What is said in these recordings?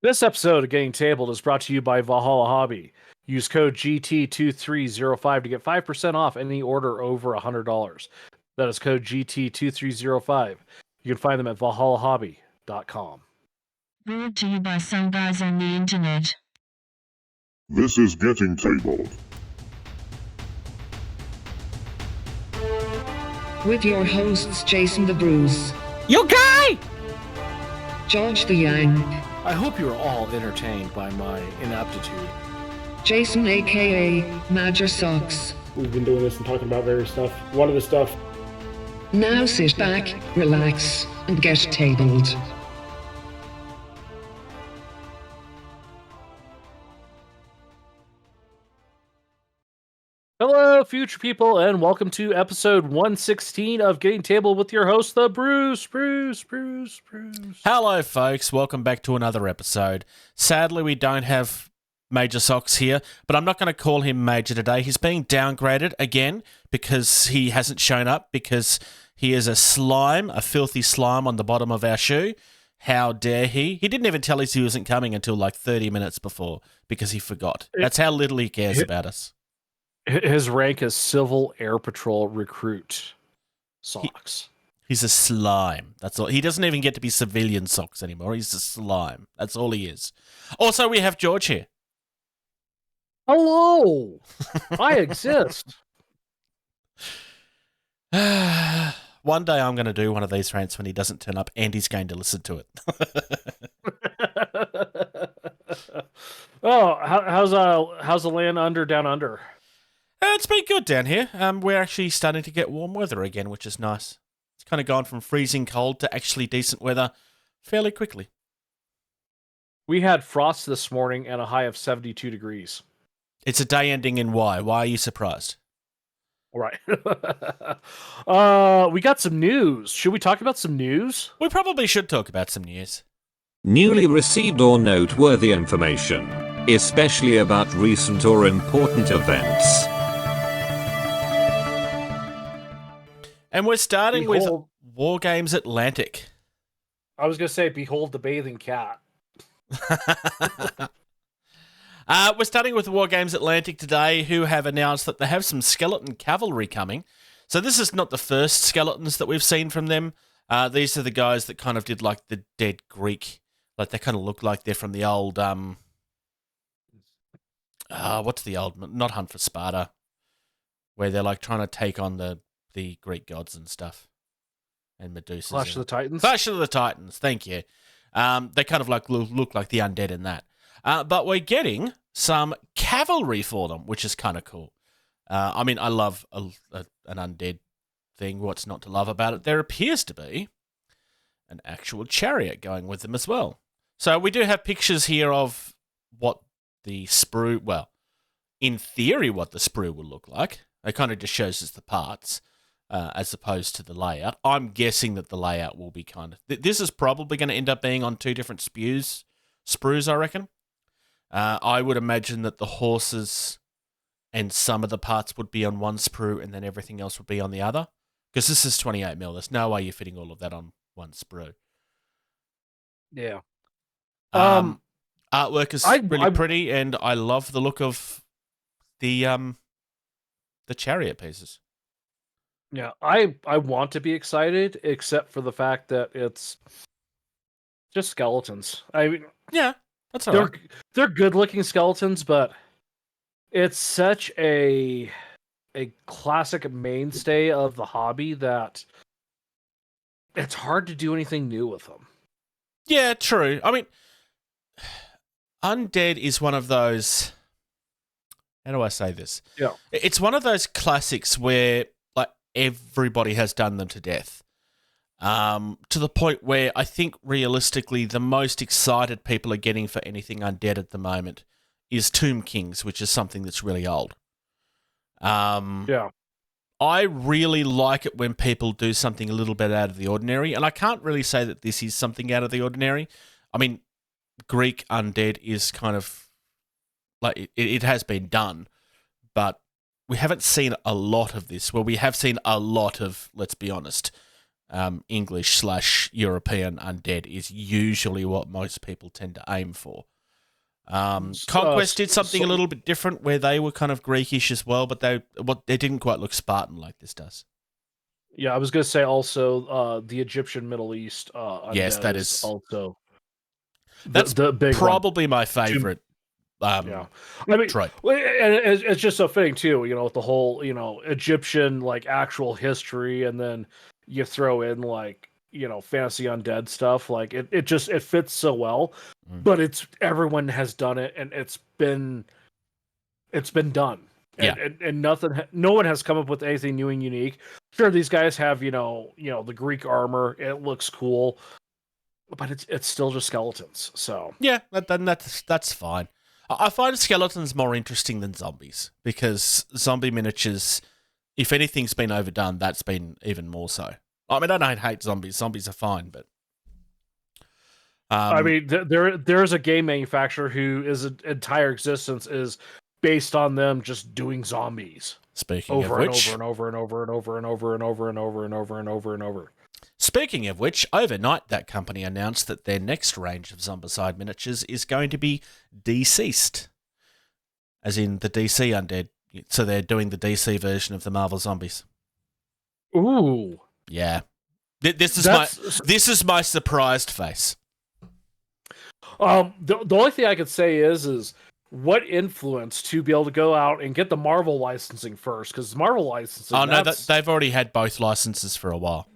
This episode of Getting Tabled is brought to you by Valhalla Hobby. Use code GT2305 to get 5% off any order over $100. That is code GT2305. You can find them at valhallahobby.com. Brought to you by some guys on the internet. This is Getting Tabled. With your hosts Jason the Bruce, You guy! George the Yank, I hope you are all entertained by my inaptitude. Jason aka Major Socks. We've been doing this and talking about various stuff. One of the stuff. Now sit back, relax, and get tabled. Hello, future people, and welcome to episode 116 of Getting Tabled with your host, the Bruce. Hello, folks. Welcome back to another episode. Sadly, we don't have Major Socks here, but I'm not going to call him Major today. He's being downgraded again because he hasn't shown up because he is a slime, a filthy slime on the bottom of our shoe. How dare he? He didn't even tell us he wasn't coming until like 30 minutes before because he forgot. That's how little he cares about us. His rank is Civil Air Patrol Recruit Socks. He's a slime. That's all. He doesn't even get to be civilian Socks anymore. He's a slime. That's all he is. Also, we have George here. Hello! I exist. One day I'm going to do one of these rants when he doesn't turn up and he's going to listen to it. Oh, how's the land down under? It's been good down here. We're actually starting to get warm weather again, which is nice. It's kind of gone from freezing cold to actually decent weather fairly quickly. We had frost this morning and a high of 72 degrees. It's a day ending in Y. Why are you surprised? All right. We got some news. Should we talk about some news? We probably should talk about some news. Newly received or noteworthy information, especially about recent or important events. And we're starting Behold. with War Games Atlantic. I was going to say, behold the bathing cat. We're starting with War Games Atlantic today, who have announced that they have some skeleton cavalry coming. So this is not the first skeletons that we've seen from them. These are the guys that kind of did like the dead Greek. Like they kind of look like they're from the old, what's the old, not Hunt for Sparta, where they're like trying to take on the Greek gods and stuff. And Medusa. Clash of the Titans? Clash of the Titans, thank you. They kind of like look like the undead in that. But we're getting some cavalry for them, which is kind of cool. I mean, I love an undead thing. What's not to love about it? There appears to be an actual chariot going with them as well. So we do have pictures here of what the sprue, well, in theory, what the sprue will look like. It kind of just shows us the parts as opposed to the layout. I'm guessing that the layout will be kind of... This is probably going to end up being on two different sprues, I reckon. I would imagine that the horses and some of the parts would be on one sprue and then everything else would be on the other. Because this is 28mm. There's no way you're fitting all of that on one sprue. Yeah. Artwork is really pretty, and I love the look of the chariot pieces. Yeah, I want to be excited, except for the fact that it's just skeletons. I mean, yeah, that's all right. They're good-looking skeletons, but it's such a classic mainstay of the hobby that it's hard to do anything new with them. Yeah, true. I mean, Undead is one of those... How do I say this? Yeah. It's one of those classics where like everybody has done them to death. To the point where I think realistically the most excited people are getting for anything undead at the moment is Tomb Kings, which is something that's really old. Yeah. I really like it when people do something a little bit out of the ordinary, and I can't really say that this is something out of the ordinary. I mean, Greek undead is kind of like it has been done, but we haven't seen a lot of this. Well, we have seen a lot of, let's be honest, English/European undead is usually what most people tend to aim for. Conquest did something a little bit different where they were kind of Greekish as well, but they didn't quite look Spartan like this does. Yeah, I was going to say also the Egyptian Middle East. Yes, undead that is also that's the big probably my favorite. Yeah, I mean, trait. and it's just so fitting too. With the whole Egyptian like actual history, and then you throw in like fantasy undead stuff. Like it just fits so well. But everyone has done it, and it's been done. And no one has come up with anything new and unique. Sure, these guys have the Greek armor. It looks cool, but it's still just skeletons. So yeah, that's fine. I find skeletons more interesting than zombies because zombie miniatures, if anything's been overdone, that's been even more so. I mean, I don't hate zombies. Zombies are fine, but I mean, there's a game manufacturer whose entire existence is based on them just doing zombies. Speaking over of which, and over and over and over and over and over and over and over and over and over. Speaking of which, overnight that company announced that their next range of Zombicide miniatures is going to be deceased, as in the DC undead. So they're doing the DC version of the Marvel Zombies. Ooh, yeah. This is my surprised face. The only thing I could say is what influence to be able to go out and get the Marvel licensing first, because Marvel licensing. Oh no, they've already had both licenses for a while.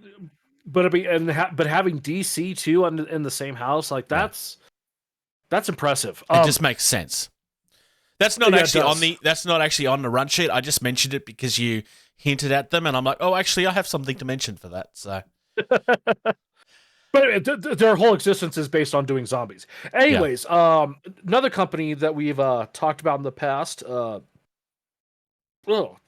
But but having DC too in the same house, like that's impressive. It just makes sense. That's not actually on the run sheet. I just mentioned it because you hinted at them, and I'm like, oh, actually, I have something to mention for that. So, but their whole existence is based on doing zombies. Anyways, another company that we've talked about in the past,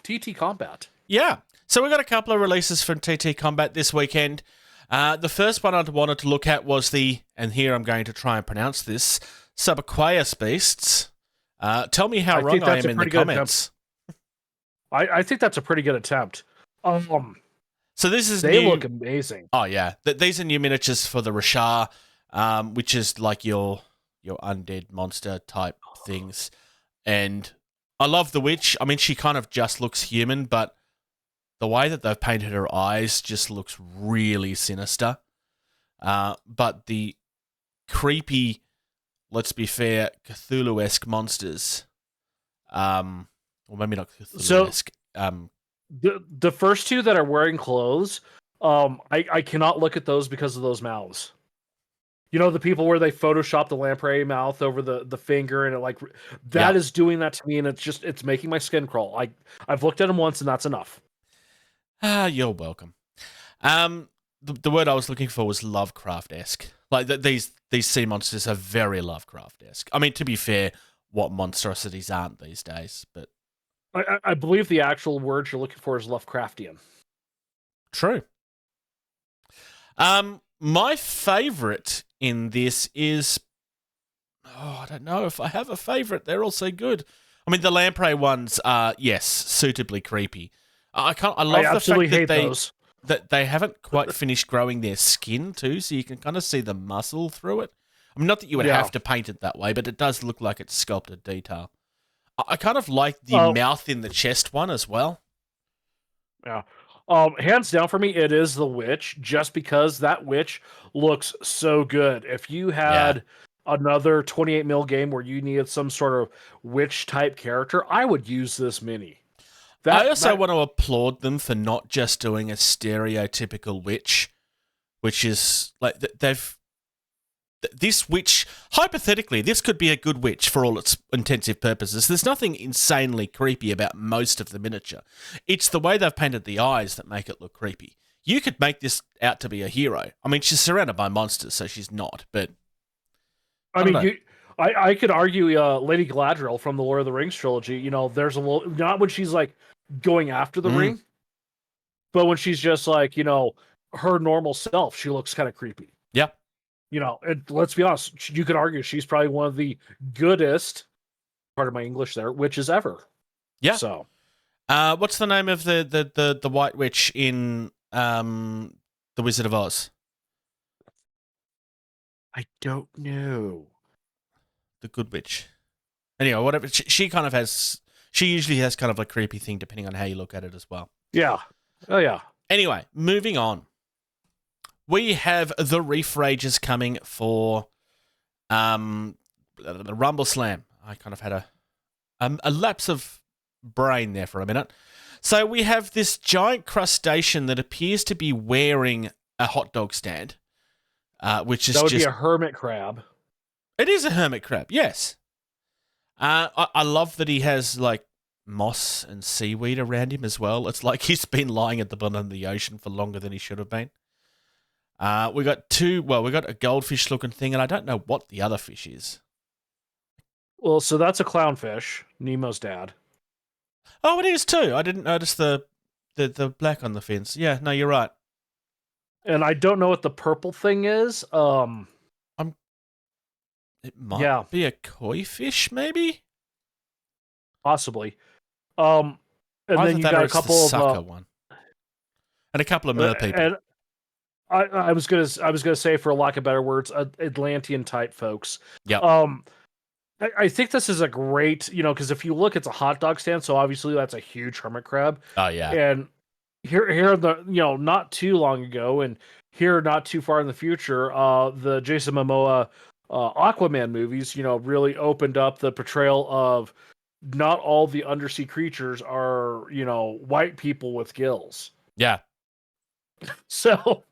TT Combat. Yeah. So we got a couple of releases from TT Combat this weekend. The first one I wanted to look at was and here I'm going to try and pronounce this, Subaqueous Beasts. Tell me how wrong I am in the comments. I think that's a pretty good attempt. So this is they look amazing. Oh yeah, these are new miniatures for the Rashar, which is like your undead monster type things. And I love the witch. I mean, she kind of just looks human, but the way that they've painted her eyes just looks really sinister. But the creepy, let's be fair, Cthulhu-esque monsters, or maybe not Cthulhu-esque. The first two that are wearing clothes, I cannot look at those because of those mouths. The people where they Photoshop the lamprey mouth over the finger, and it is doing that to me, and it's making my skin crawl. I've looked at them once, and that's enough. You're welcome. The word I was looking for was Lovecraft-esque. Like these sea monsters are very Lovecraft-esque. I mean, to be fair, what monstrosities aren't these days? But I believe the actual word you're looking for is Lovecraftian. True. My favorite in this is, I don't know if I have a favorite. They're all so good. I mean, the lamprey ones are, yes, suitably creepy. I love the fact that they haven't quite finished growing their skin too, so you can kind of see the muscle through it. I mean, not that you would have to paint it that way, but it does look like it's sculpted detail. I kind of like the mouth in the chest one as well. Yeah. Hands down for me, it is the witch, just because that witch looks so good. If you had another 28 mil game where you needed some sort of witch type character, I would use this mini. I also want to applaud them for not just doing a stereotypical witch, which is like this witch, hypothetically, this could be a good witch for all its intensive purposes. There's nothing insanely creepy about most of the miniature. It's the way they've painted the eyes that make it look creepy. You could make this out to be a hero. I mean, she's surrounded by monsters, so she's not, but I could argue Lady Galadriel from the Lord of the Rings trilogy, there's a little, not when she's like going after the ring, but when she's just like, her normal self, she looks kind of creepy. Yeah. And let's be honest, you could argue she's probably one of the goodest, part of my English there, witches ever. Yeah. So, what's the name of the white witch in The Wizard of Oz. I don't know. The Good Witch. Anyway, whatever. She kind of has... She usually has kind of a creepy thing depending on how you look at it as well. Yeah. Oh, yeah. Anyway, moving on. We have the Reef Rages coming for the Rumble Slam. I kind of had a lapse of brain there for a minute. So we have this giant crustacean that appears to be wearing a hot dog stand, which is that would just... be a hermit crab. It is a hermit crab, yes. I love that he has, like, moss and seaweed around him as well. It's like he's been lying at the bottom of the ocean for longer than he should have been. We got a goldfish-looking thing, and I don't know what the other fish is. Well, so that's a clownfish, Nemo's dad. Oh, it is too. I didn't notice the black on the fins. Yeah, no, you're right. And I don't know what the purple thing is. It might be a koi fish, maybe? Possibly. And then you got a couple of sucker one. And a couple of mer people. And I was gonna say, for lack of better words, Atlantean type folks. Yeah. I think this is a great, because if you look, it's a hot dog stand, so obviously that's a huge hermit crab. Oh yeah. And here not too long ago, and here not too far in the future, the Jason Momoa Aquaman movies, really opened up the portrayal of not all the undersea creatures are, white people with gills. Yeah. So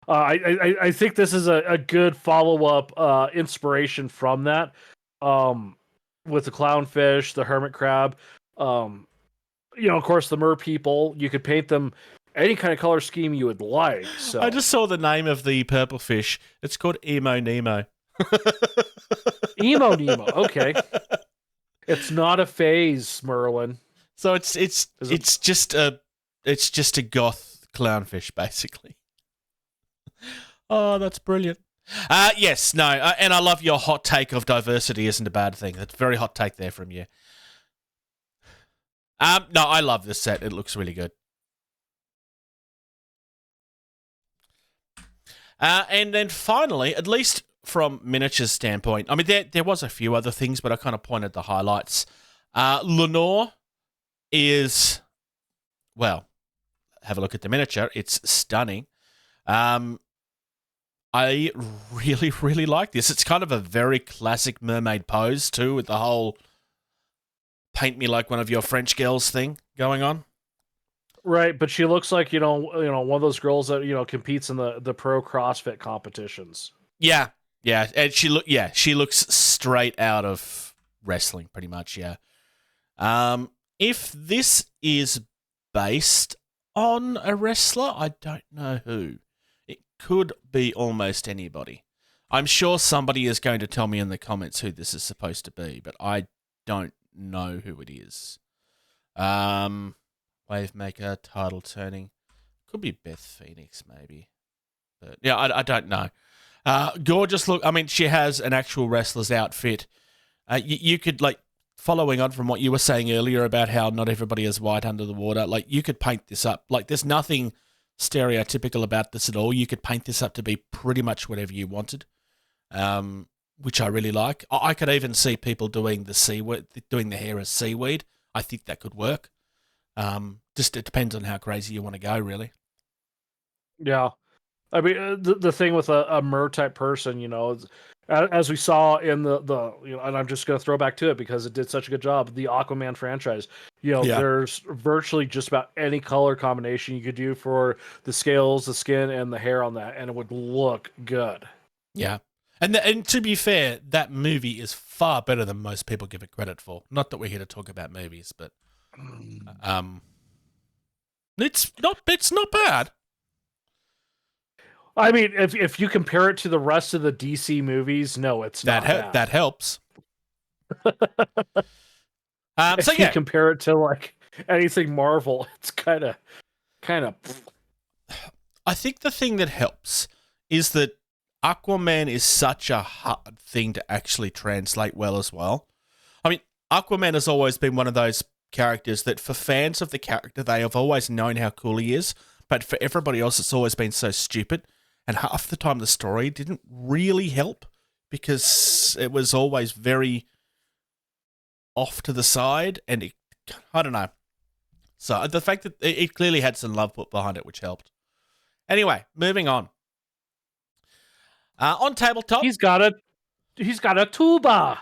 I think this is a good follow-up inspiration from that, with the clownfish, the hermit crab, of course, the mer people. You could paint them any kind of color scheme you would like. So I just saw the name of the purple fish. It's called Emo Nemo. Emo Nemo. Okay. It's not a phase, Merlin. So it's just a goth clownfish, basically. Oh, that's brilliant. Yes, no, and I love your hot take of diversity isn't a bad thing. That's a very hot take there from you. No, I love this set. It looks really good. And then finally, at least from miniatures standpoint, I mean, there was a few other things, but I kind of pointed the highlights. Lenore is, well, have a look at the miniature. It's stunning. I really, really like this. It's kind of a very classic mermaid pose, too, with the whole paint me like one of your French girls thing going on. Right, but she looks like, one of those girls that, competes in the pro CrossFit competitions. Yeah. And she looks straight out of wrestling, pretty much, yeah. If this is based on a wrestler, I don't know who. It could be almost anybody. I'm sure somebody is going to tell me in the comments who this is supposed to be, but I don't know who it is. Wavemaker, title turning. Could be Beth Phoenix, maybe. But yeah, I don't know. Gorgeous look. I mean, she has an actual wrestler's outfit. You could, like, following on from what you were saying earlier about how not everybody is white under the water, like, you could paint this up. Like, there's nothing stereotypical about this at all. You could paint this up to be pretty much whatever you wanted, which I really like. I could even see people doing the hair as seaweed. I think that could work. Just it depends on how crazy you want to go, really. Yeah. I mean, the thing with a mer type person, as we saw in the and I'm just going to throw back to it because it did such a good job, the Aquaman franchise, there's virtually just about any color combination you could do for the scales, the skin, and the hair on that, and it would look good. Yeah. And to be fair, that movie is far better than most people give it credit for. Not that we're here to talk about movies, but it's not bad. I mean, if you compare it to the rest of the DC movies, no, it's not bad. That helps. If you compare it to like anything Marvel, it's kind of. I think the thing that helps is that Aquaman is such a hard thing to actually translate well as well. I mean, Aquaman has always been one of those characters that for fans of the character, they have always known how cool he is, but for everybody else, it's always been so stupid. And half the time, the story didn't really help because it was always very off to the side, and I don't know. So the fact that it clearly had some love put behind it, which helped. Anyway, moving on. On tabletop, He's got a tuba.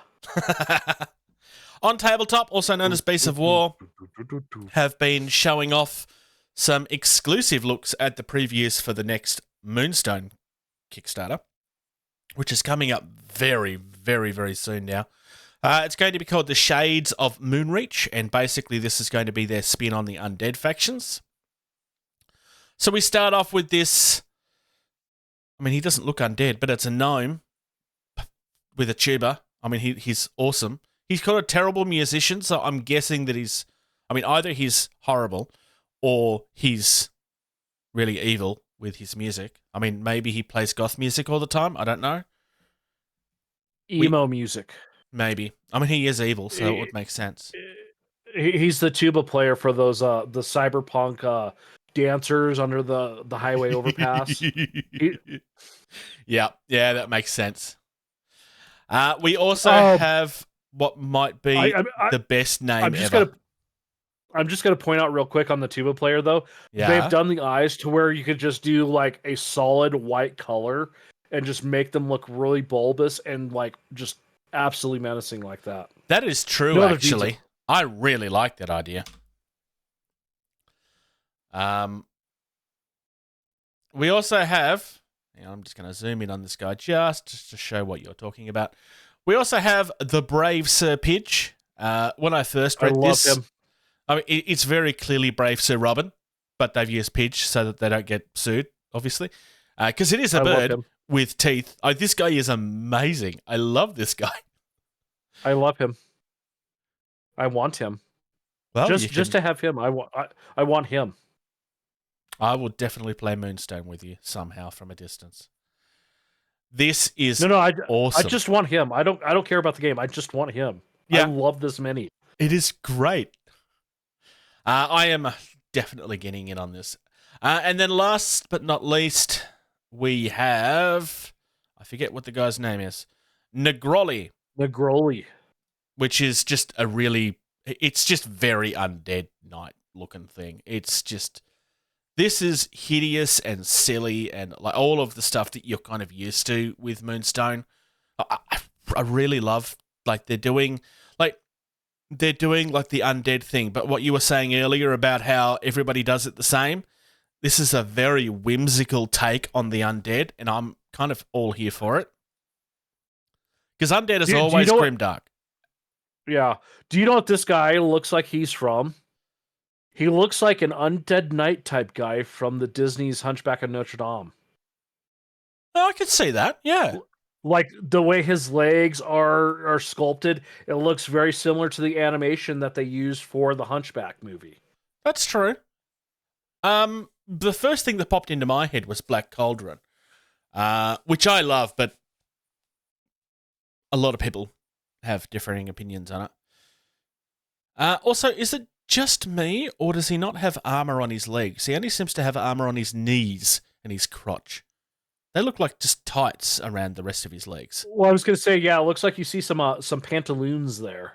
On tabletop, also known as Beasts of War, have been showing off some exclusive looks at the previews for the next Moonstone Kickstarter, which is coming up very, very, very soon now. It's going to be called The Shades of Moonreach, and basically this is going to be their spin on the undead factions. So we start off with this. I mean, he doesn't look undead, but it's a gnome with a tuba. I mean, he's awesome. He's got a terrible musician, so I'm guessing that either he's horrible or he's really evil with his music. I mean, maybe he plays goth music all the time. I don't know. Emo music. Maybe. I mean, he is evil, so it would make sense. He's the tuba player for those the cyberpunk dancers under the highway overpass. Yeah, that makes sense. We also have what might be the best name ever. I'm just gonna point out real quick on the tuba player though. Yeah. They've done the eyes to where you could just do like a solid white color and just make them look really bulbous and like just absolutely menacing like that. That is true, actually. I really like that idea. We also have, I'm just going to zoom in on this guy just to show what you're talking about. We also have the Brave Sir Pidge. When I first read this, him. I mean, it's very clearly Brave Sir Robin, but they've used Pidge so that they don't get sued, obviously. Because it is a bird with teeth. This guy is amazing. I love this guy. I love him. I want him. Well, just to have him. I want him. I will definitely play Moonstone with you somehow from a distance. This is awesome. I just want him. I don't care about the game. I just want him. Yeah. I love this mini. It is great. I am definitely getting in on this. And then last but not least, we have, I forget what the guy's name is, Negroli. Which is just it's just very undead knight looking thing. It's just, this is hideous and silly and like all of the stuff that you're kind of used to with Moonstone. I really love, like they're doing like the undead thing. But what you were saying earlier about how everybody does it the same, this is a very whimsical take on the undead, and I'm kind of all here for it. Because undead is always grimdark. Yeah. Do you know what this guy looks like he's from? He looks like an undead knight type guy from the Disney's Hunchback of Notre Dame. Oh, I could see that, yeah. Like the way his legs are sculpted, it looks very similar to the animation that they used for the Hunchback movie. That's true. The first thing that popped into my head was Black Cauldron, which I love, but a lot of people have differing opinions on it. Also, is it just me, or does he not have armor on his legs? He only seems to have armor on his knees and his crotch. They look like just tights around the rest of his legs. Well, I was going to say, yeah, it looks like you see some pantaloons there.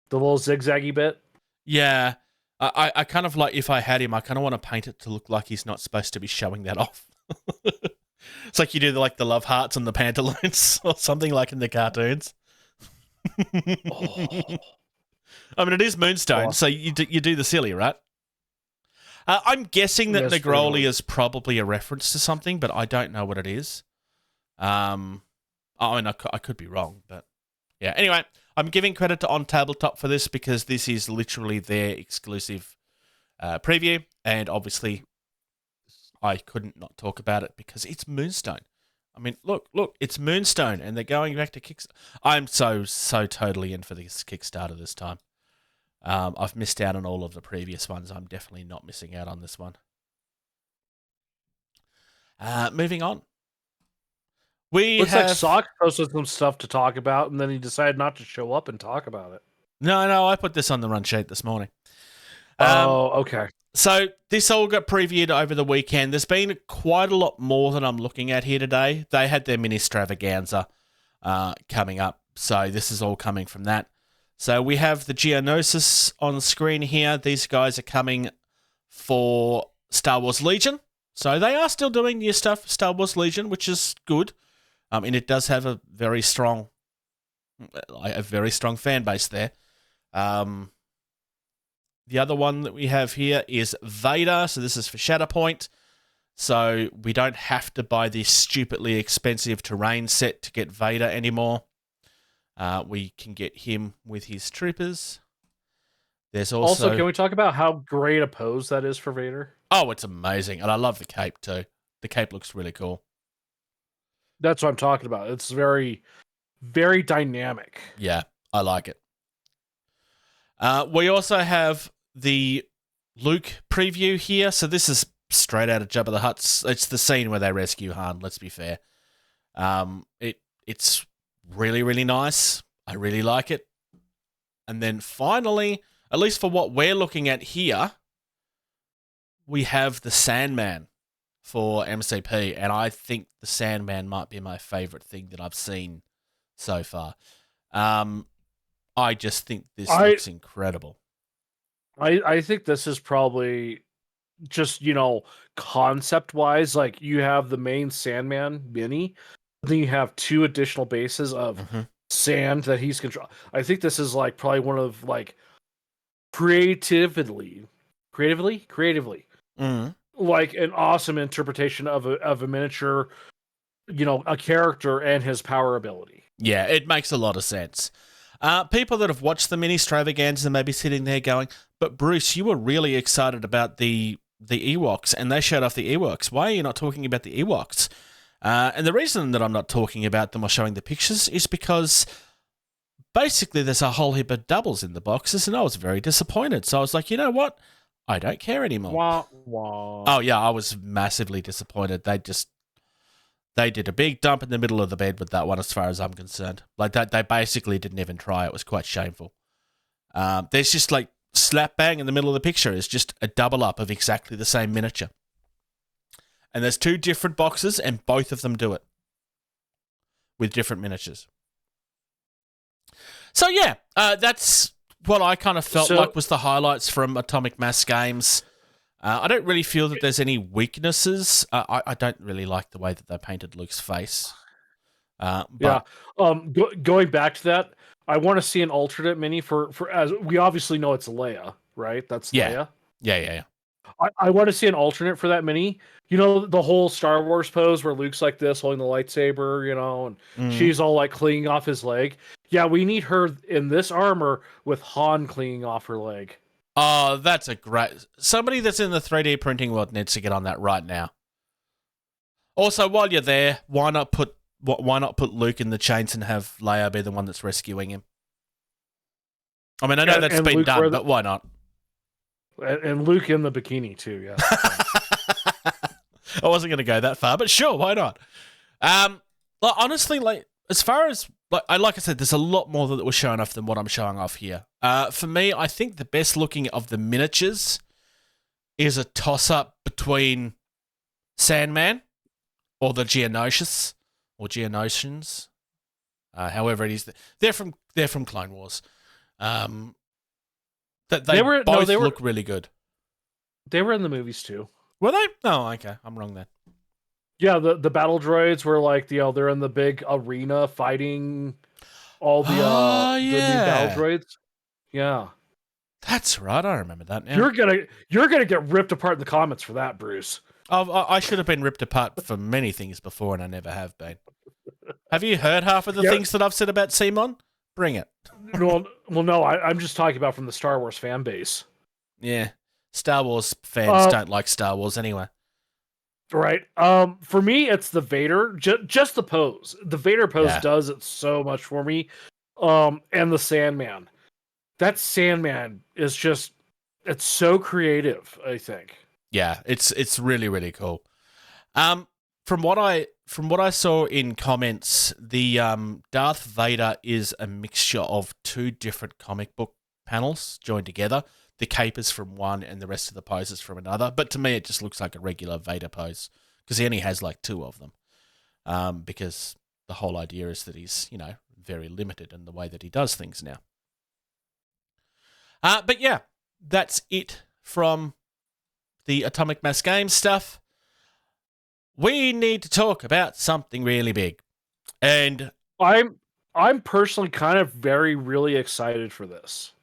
The little zigzaggy bit. Yeah. I kind of like, if I had him, I kind of want to paint it to look like he's not supposed to be showing that off. It's like you do the love hearts on the pantaloons or something like in the cartoons. I mean, it is Moonstone, so you do the silly, right? I'm guessing that Negroli is probably a reference to something, but I don't know what it is. I mean, I could be wrong, but yeah. Anyway, I'm giving credit to On Tabletop for this because this is literally their exclusive preview, and obviously I couldn't not talk about it because it's Moonstone. I mean, look, it's Moonstone, and they're going back to Kickstarter. I'm so totally in for this Kickstarter this time. I've missed out on all of the previous ones. I'm definitely not missing out on this one. Moving on. Looks like Sock posted some stuff to talk about, and then he decided not to show up and talk about it. No, I put this on the run sheet this morning. Okay. So this all got previewed over the weekend. There's been quite a lot more than I'm looking at here today. They had their mini extravaganza coming up, so this is all coming from that. So we have the Geonosis on the screen here. These guys are coming for Star Wars Legion. So they are still doing new stuff for Star Wars Legion, which is good. And it does have a very strong fan base there. The other one that we have here is Vader. So this is for Shatterpoint. So we don't have to buy this stupidly expensive terrain set to get Vader anymore. We can get him with his troopers. There's also, can we talk about how great a pose that is for Vader? Oh, it's amazing. And I love the cape too. The cape looks really cool. That's what I'm talking about. It's very, very dynamic. Yeah, I like it. We also have the Luke preview here. So this is straight out of Jabba the Hutt. It's the scene where they rescue Han, let's be fair. It's really, really nice. I really like it. And then finally, at least for what we're looking at here, we have the Sandman for MCP, and I think the Sandman might be my favorite thing that I've seen so far. I just think this looks incredible. I think this is probably just, concept-wise, like you have the main Sandman mini, then you have 2 additional bases of sand that he's control. I think this is like probably one of like creatively, like an awesome interpretation of a miniature, a character and his power ability. Yeah, it makes a lot of sense. People that have watched the mini extravaganza may be sitting there going, but Bruce, you were really excited about the Ewoks, and they showed off the Ewoks. Why are you not talking about the Ewoks? And the reason that I'm not talking about them or showing the pictures is because basically there's a whole heap of doubles in the boxes, and I was very disappointed. So I was like, you know what? I don't care anymore. Wah, wah. Oh, yeah, I was massively disappointed. They did a big dump in the middle of the bed with that one, as far as I'm concerned. Like, they basically didn't even try. It was quite shameful. There's just, like, slap bang in the middle of the picture is just a double up of exactly the same miniature. And there's 2 different boxes, and both of them do it with different miniatures. So, yeah, that's what I kind of felt like was the highlights from Atomic Mass Games. I don't really feel that there's any weaknesses. I don't really like the way that they painted Luke's face. Going back to that, I want to see an alternate mini for as we obviously know it's Leia, right? That's Leia. Yeah. I want to see an alternate for that mini. The whole Star Wars pose where Luke's like this, holding the lightsaber, and she's all like clinging off his leg. Yeah, we need her in this armor with Han clinging off her leg. Oh, that's a great... Somebody that's in the 3D printing world needs to get on that right now. Also, while you're there, why not put Luke in the chains and have Leia be the one that's rescuing him? I mean, I know that's been done, but why not? And Luke in the bikini too, yeah. I wasn't going to go that far, but sure, why not? Honestly, as far as... Like I said, there's a lot more that was shown off than what I'm showing off here. For me, I think the best looking of the miniatures is a toss-up between Sandman or the Geonosis or Geonosians, however it is. They're from Clone Wars. They look really good. They were in the movies too. Were they? Oh, okay. I'm wrong then. Yeah, the battle droids were like they're in the big arena fighting all the new battle droids. Yeah, that's right. I remember that now. You're gonna get ripped apart in the comments for that, Bruce. I should have been ripped apart for many things before, and I never have been. Have you heard half of the things that I've said about Simon? Bring it. Well, no. I'm just talking about from the Star Wars fan base. Yeah, Star Wars fans don't like Star Wars anyway. Right. For me, it's the Vader. Just the pose. The Vader pose does it so much for me. And the Sandman. That Sandman is it's so creative, I think. Yeah, it's really, really cool. From what I saw in comments, the Darth Vader is a mixture of 2 different comic book panels joined together. the cape is from one and the rest of the poses from another. But to me, it just looks like a regular Vader pose because he only has like 2 of them. Because the whole idea is that he's, very limited in the way that he does things now. But yeah, that's it from the Atomic Mass Games stuff. We need to talk about something really big. And I'm personally kind of really excited for this.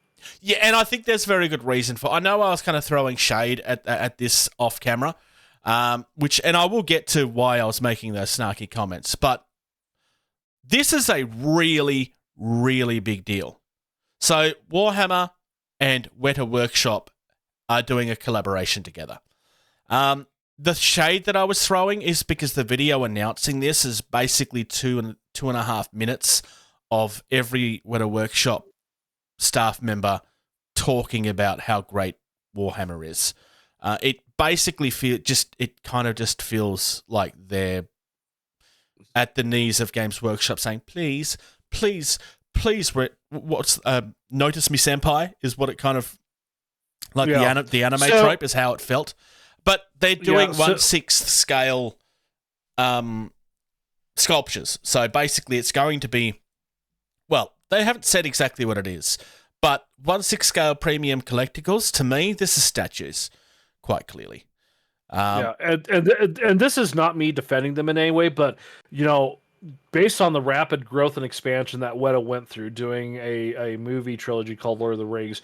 Yeah, and I think there's very good reason for. I know I was kind of throwing shade at this off camera, and I will get to why I was making those snarky comments, but this is a really, really big deal. So Warhammer and Weta Workshop are doing a collaboration together. The shade that I was throwing is because the video announcing this is basically 2.5 minutes of every Weta Workshop staff member talking about how great Warhammer is. It basically kind of just feels like they're at the knees of Games Workshop saying, please, please, please, notice me senpai is what it kind of, like the anime trope is how it felt. But they're doing 1/6 scale sculptures. So basically it's going to be, well, they haven't said exactly what it is, but 1/6 scale premium collectibles, to me, this is statues, quite clearly. And this is not me defending them in any way, but based on the rapid growth and expansion that Weta went through doing a movie trilogy called Lord of the Rings,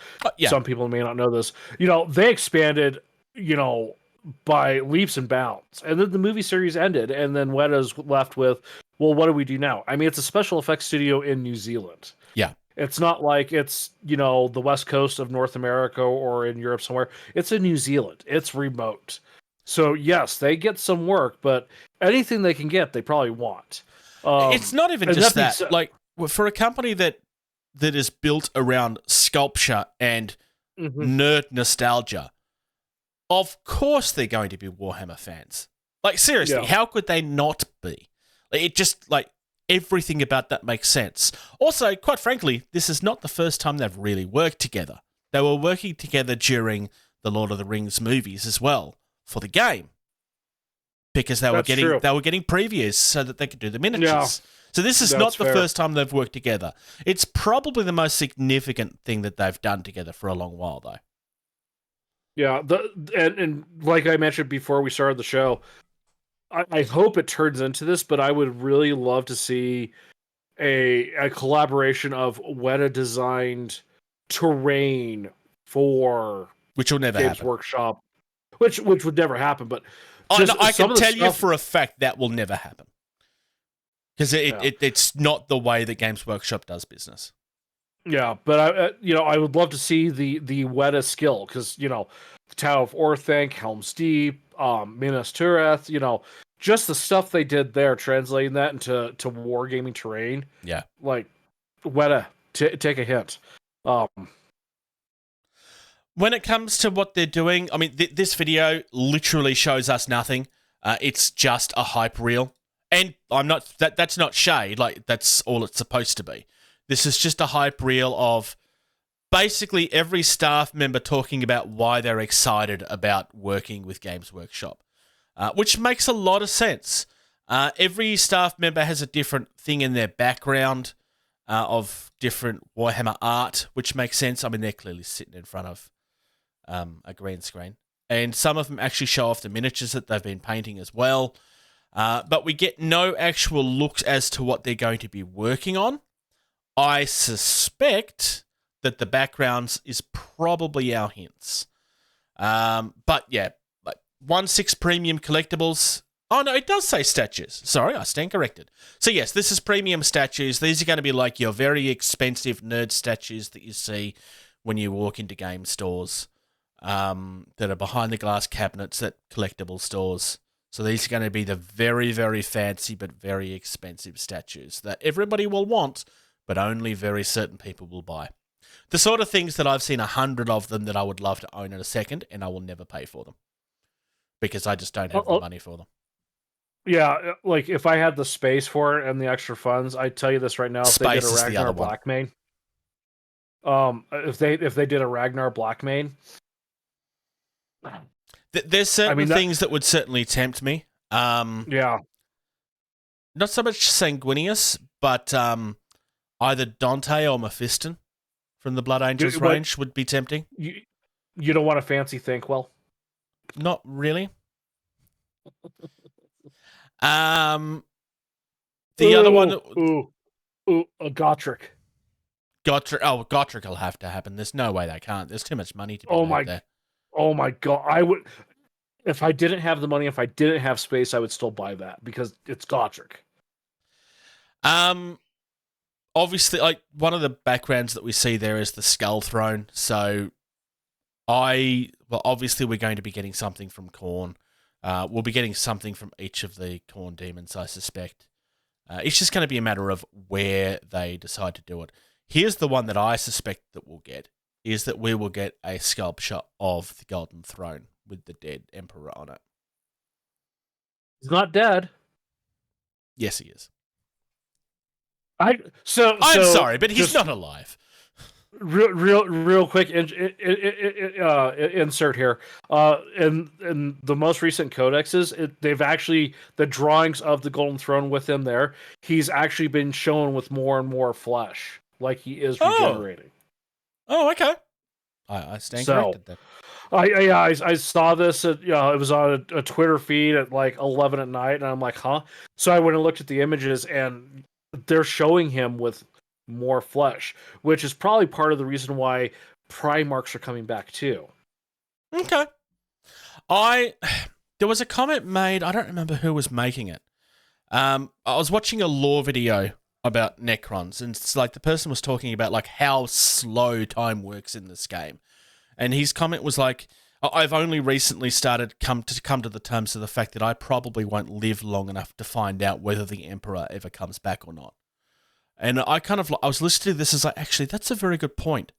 some people may not know this. They expanded, by leaps and bounds, and then the movie series ended, and then Weta's left with, well, what do we do now? I mean, it's a special effects studio in New Zealand. Yeah. It's not like it's, the West Coast of North America or in Europe somewhere. It's in New Zealand. It's remote. So, yes, they get some work, but anything they can get, they probably want. It's not even just that. Like, for a company that is built around sculpture and nerd nostalgia, of course they're going to be Warhammer fans. Like, seriously, how could they not be? It just, everything about that makes sense. Also, quite frankly, this is not the first time they've really worked together. They were working together during the Lord of the Rings movies as well for the game, because they were getting previews so that they could do the miniatures. Yeah, so this is not the first time they've worked together. It's probably the most significant thing that they've done together for a long while, though. Yeah, and like I mentioned before we started the show, I hope it turns into this, but I would really love to see a collaboration of Weta designed terrain for which will never Games happen. Workshop, which would never happen. But I can tell you for a fact that will never happen, because it's not the way that Games Workshop does business. Yeah, but I would love to see the Weta skill, because the Tower of Orthanc, Helm's Deep, Minas Tirith, just the stuff they did there, translating that into wargaming terrain. Yeah, like Weta, take a hint. When it comes to what they're doing, I mean, this video literally shows us nothing. It's just a hype reel, and that's not shade. Like, that's all it's supposed to be. This is just a hype reel of basically every staff member talking about why they're excited about working with Games Workshop, which makes a lot of sense. Every staff member has a different thing in their background of different Warhammer art, which makes sense. I mean, they're clearly sitting in front of a green screen. And some of them actually show off the miniatures that they've been painting as well. But we get no actual looks as to what they're going to be working on. I suspect that the backgrounds is probably our hints. But yeah, 1/6 premium collectibles. Oh no, it does say statues. Sorry, I stand corrected. So yes, this is premium statues. These are going to be like your very expensive nerd statues that you see when you walk into game stores, that are behind the glass cabinets at collectible stores. So these are going to be the very, very fancy but very expensive statues that everybody will want, but only very certain people will buy. The sort of things that I've seen 100 of them that I would love to own in a second, and I will never pay for them, because I just don't have the money for them. Yeah, like if I had the space for it and the extra funds, I'd tell you this right now. If they did a Ragnar Blackmane, If they did a Ragnar Blackmane. There's certain things that would certainly tempt me. Yeah. Not so much Sanguinius, but either Dante or Mephiston from the Blood Angels range would be tempting. You don't want a fancy Thinkwell? Not really. The other one... a Gotrek. Gotrek will have to happen. There's no way they can't. There's too much money to be made there. Oh my god! I would, if I didn't have the money, if I didn't have space, I would still buy that because it's Gotrek. Obviously, like one of the backgrounds that we see there is the Skull Throne. So, obviously we're going to be getting something from Khorne. We'll be getting something from each of the Khorne demons, I suspect. It's just going to be a matter of where they decide to do it. Here's the one that I suspect that we'll get, is that we will get a sculpture of the Golden Throne with the dead Emperor on it. He's not dead. Yes, he is. I'm sorry, but he's not alive. Real quick insert here. In the most recent codexes, they've actually, the drawings of the Golden Throne with him there, he's actually been shown with more and more flesh, like he is regenerating. Oh, okay. I stand corrected then. I saw this. It was on a Twitter feed at like 11 at night, and I'm like, huh? So I went and looked at the images, and they're showing him with more flesh, which is probably part of the reason why Primarchs are coming back too. Okay. There was a comment made, I don't remember who was making it. I was watching a lore video about Necrons, and it's like the person was talking about like how slow time works in this game. And his comment was like, I've only recently started come to the terms of the fact that I probably won't live long enough to find out whether the Emperor ever comes back or not. And I was listening to this as like, actually, that's a very good point.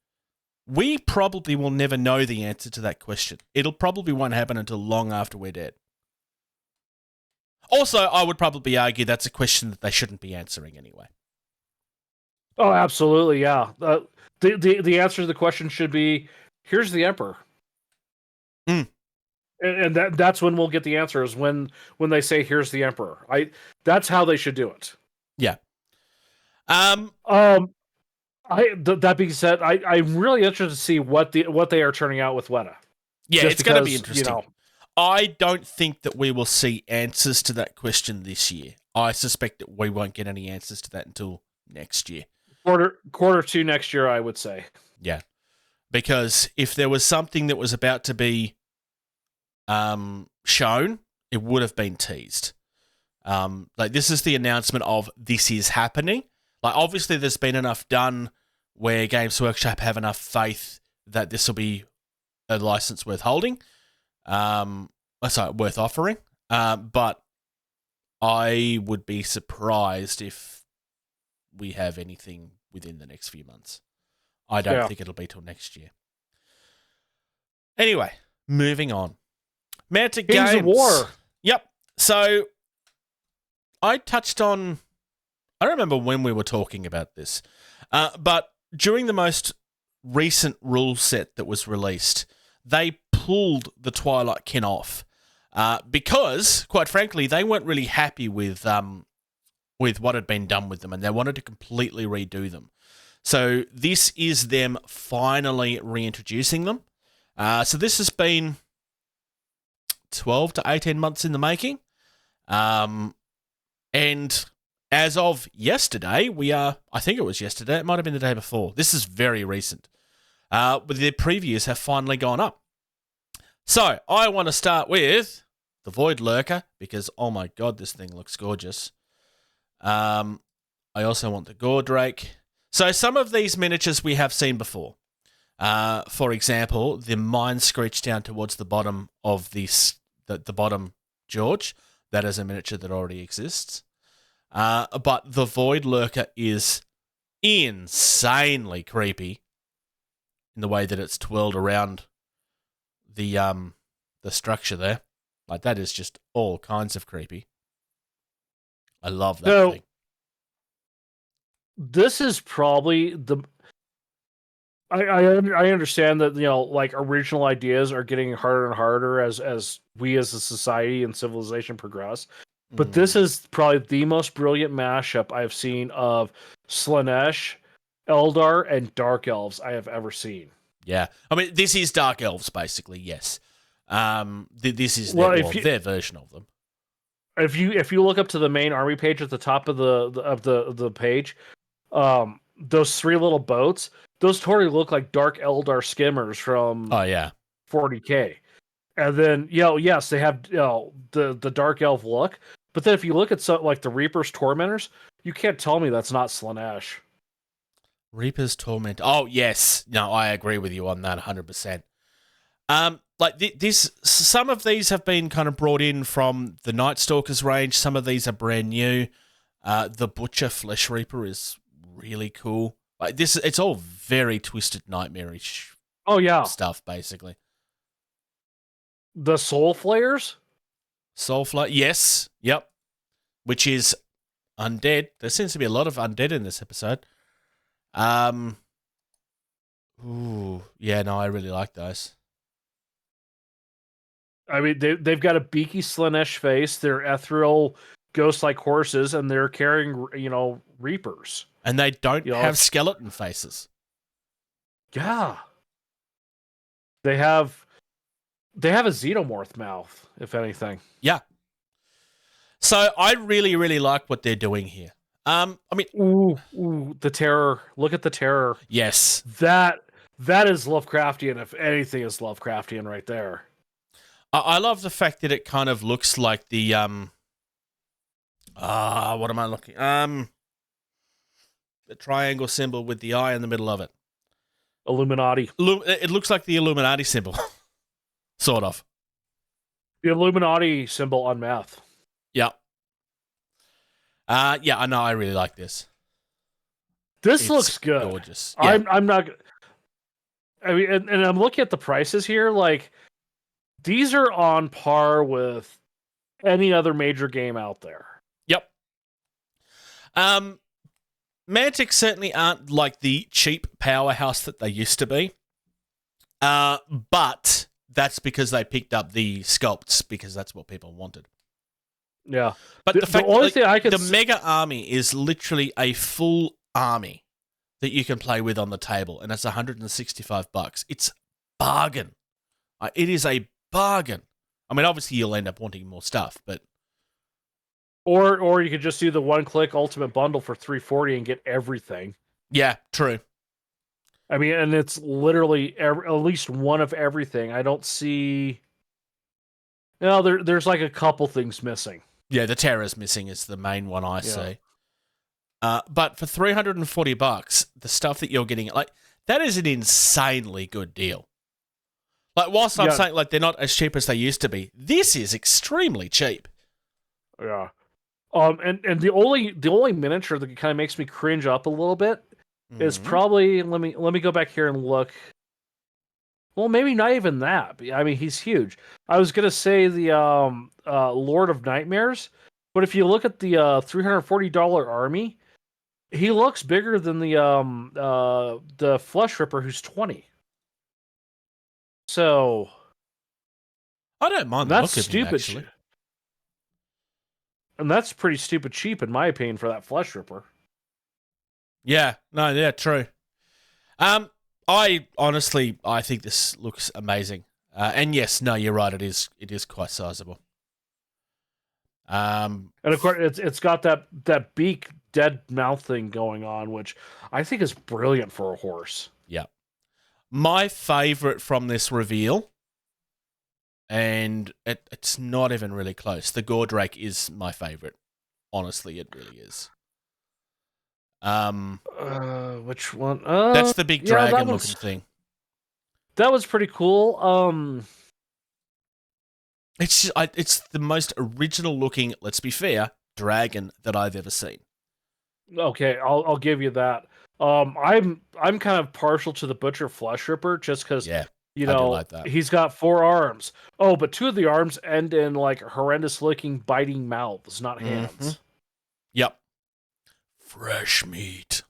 We probably will never know the answer to that question. It'll probably won't happen until long after we're dead. Also, I would probably argue that's a question that they shouldn't be answering anyway. Oh, absolutely, yeah. The answer to the question should be, here's the Emperor. And that's when we'll get the answer, is when they say, here's the Emperor. That's how they should do it. Yeah. That being said, I'm really interested to see what they are turning out with Weta. Yeah, it's going to be interesting. I don't think that we will see answers to that question this year. I suspect that we won't get any answers to that until next year. Quarter 2 next year, I would say. Yeah. Because if there was something that was about to be shown, it would have been teased. Like, this is the announcement of this is happening. Like, obviously, there's been enough done where Games Workshop have enough faith that this will be a license worth holding. Worth offering. But I would be surprised if we have anything within the next few months. I don't think it'll be till next year. Anyway, moving on. Mantic Games. Of War. Yep. So, I touched on... I don't remember when we were talking about this, but during the most recent rule set that was released, they pulled the Twilight Kin off because, quite frankly, they weren't really happy with what had been done with them, and they wanted to completely redo them. So this is them finally reintroducing them. So this has been 12 to 18 months in the making, and as of yesterday, I think it was yesterday, it might have been the day before. This is very recent. But the previews have finally gone up. So, I want to start with the Void Lurker, because, oh my god, this thing looks gorgeous. I also want the Gore Drake. So, some of these miniatures we have seen before. For example, the Mind Screech down towards the bottom of the bottom George. That is a miniature that already exists. But the Void Lurker is insanely creepy in the way that it's twirled around the structure there. Like, that is just all kinds of creepy. I love that thing. This is probably I understand that, like, original ideas are getting harder and harder as we as a society and civilization progress. But this is probably the most brilliant mashup I've seen of Slaanesh, Eldar, and Dark Elves I have ever seen. Yeah. I mean, this is Dark Elves, basically, yes. This is their version of them. If you look up to the main army page at the top of the page, those 3 little boats, those totally look like Dark Eldar skimmers from 40K. And then, yes, they have the Dark Elf look. But then if you look at like the Reaper's Tormentors, you can't tell me that's not Slaanesh. Reaper's Torment. Oh, yes. No, I agree with you on that 100%. Like some of these have been kind of brought in from the Night Stalkers range. Some of these are brand new. The Butcher Flesh Reaper is really cool. Like this, it's all very twisted nightmarish. Oh yeah, stuff basically. The Soul Flayers. Soul Flare, yes, yep. Which is undead. There seems to be a lot of undead in this episode. Ooh, yeah, no, I really like those. I mean, they've got a beaky Slaanesh face. They're ethereal, ghost-like horses, and they're carrying, reapers. And they don't have skeleton faces. Yeah. They have a xenomorph mouth, if anything. Yeah. So I really, really like what they're doing here. I mean, ooh, the terror. Look at the terror. Yes. That is Lovecraftian, if anything is Lovecraftian right there. I love the fact that it kind of looks like the what am I looking? The triangle symbol with the eye in the middle of it. Illuminati. It looks like the Illuminati symbol. Sort of. The Illuminati symbol on meth. Yeah. Yeah, I know. I really like this. This looks good. Gorgeous. Yeah. I'm not. I mean, and I'm looking at the prices here. Like, these are on par with any other major game out there. Yep. Mantic certainly aren't like the cheap powerhouse that they used to be. But that's because they picked up the sculpts because that's what people wanted. Yeah. But the fact that the mega army is literally a full army that you can play with on the table, and it's $165. It's bargain. It is a bargain. I mean, obviously you'll end up wanting more stuff, but or you could just do the one-click ultimate bundle for $340 and get everything. Yeah, true. I mean, and it's literally at least one of everything. I don't see. There's like a couple things missing. Yeah, the Terror's missing is the main one I see. But for $340, the stuff that you're getting, like, that is an insanely good deal. Like, whilst I'm saying like they're not as cheap as they used to be, this is extremely cheap. Yeah. And the only miniature that kind of makes me cringe up a little bit is probably let me go back here and look. Well, maybe not even that. I mean, he's huge. I was gonna say the Lord of Nightmares, but if you look at the $340 army, he looks bigger than the Flesh Ripper, who's $20. So I don't mind that's the look stupid. of him, actually. And that's pretty stupid cheap, in my opinion, for that Flesh Ripper. Yeah, no, yeah, true. I think this looks amazing. And yes, no, you're right. It is quite sizable. And of course, it's got that beak dead mouth thing going on, which I think is brilliant for a horse. Yeah, my favorite from this reveal, and it's not even really close. The Gordrake is my favorite. Honestly, it really is. Which one? That's the big dragon looking thing. That was pretty cool. It's the most original looking, let's be fair, dragon that I've ever seen. Okay, I'll give you that. I'm kind of partial to the Butcher Flesh Ripper just because like that. He's got 4 arms. Oh, but 2 of the arms end in like horrendous looking biting mouths, not hands. Yep. Fresh meat.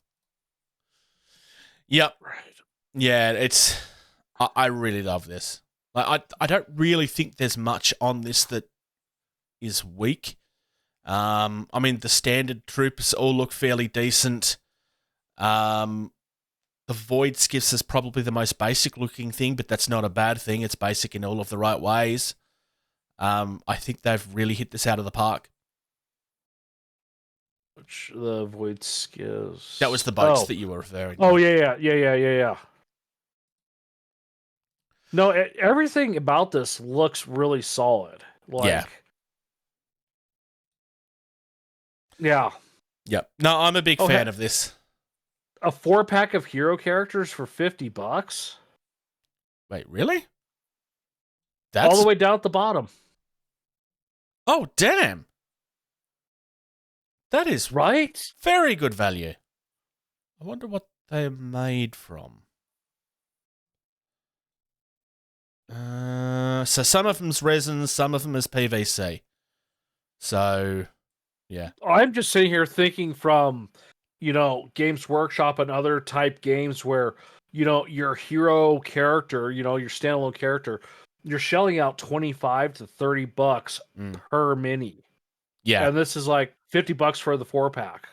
Yep. Right. Yeah, it's. I really love this. I don't really think there's much on this that is weak. I mean, the standard troops all look fairly decent. The Void Skiffs is probably the most basic looking thing, but that's not a bad thing. It's basic in all of the right ways. I think they've really hit this out of the park. Which the Void Skills. That was the boats that you were referring to. Oh, yeah. No, everything about this looks really solid. Yeah. Yeah. Yep. No, I'm a big fan of this. A 4-pack of hero characters for $50? Wait, really? All the way down at the bottom. Oh, damn. That is right. Very good value. I wonder what they're made from. So some of them's resin, some of them is PVC. So, yeah. I'm just sitting here thinking from, Games Workshop and other type games where, your hero character, your standalone character, you're shelling out $25 to $30 per mini. Yeah. And this is like $50 for the 4-pack.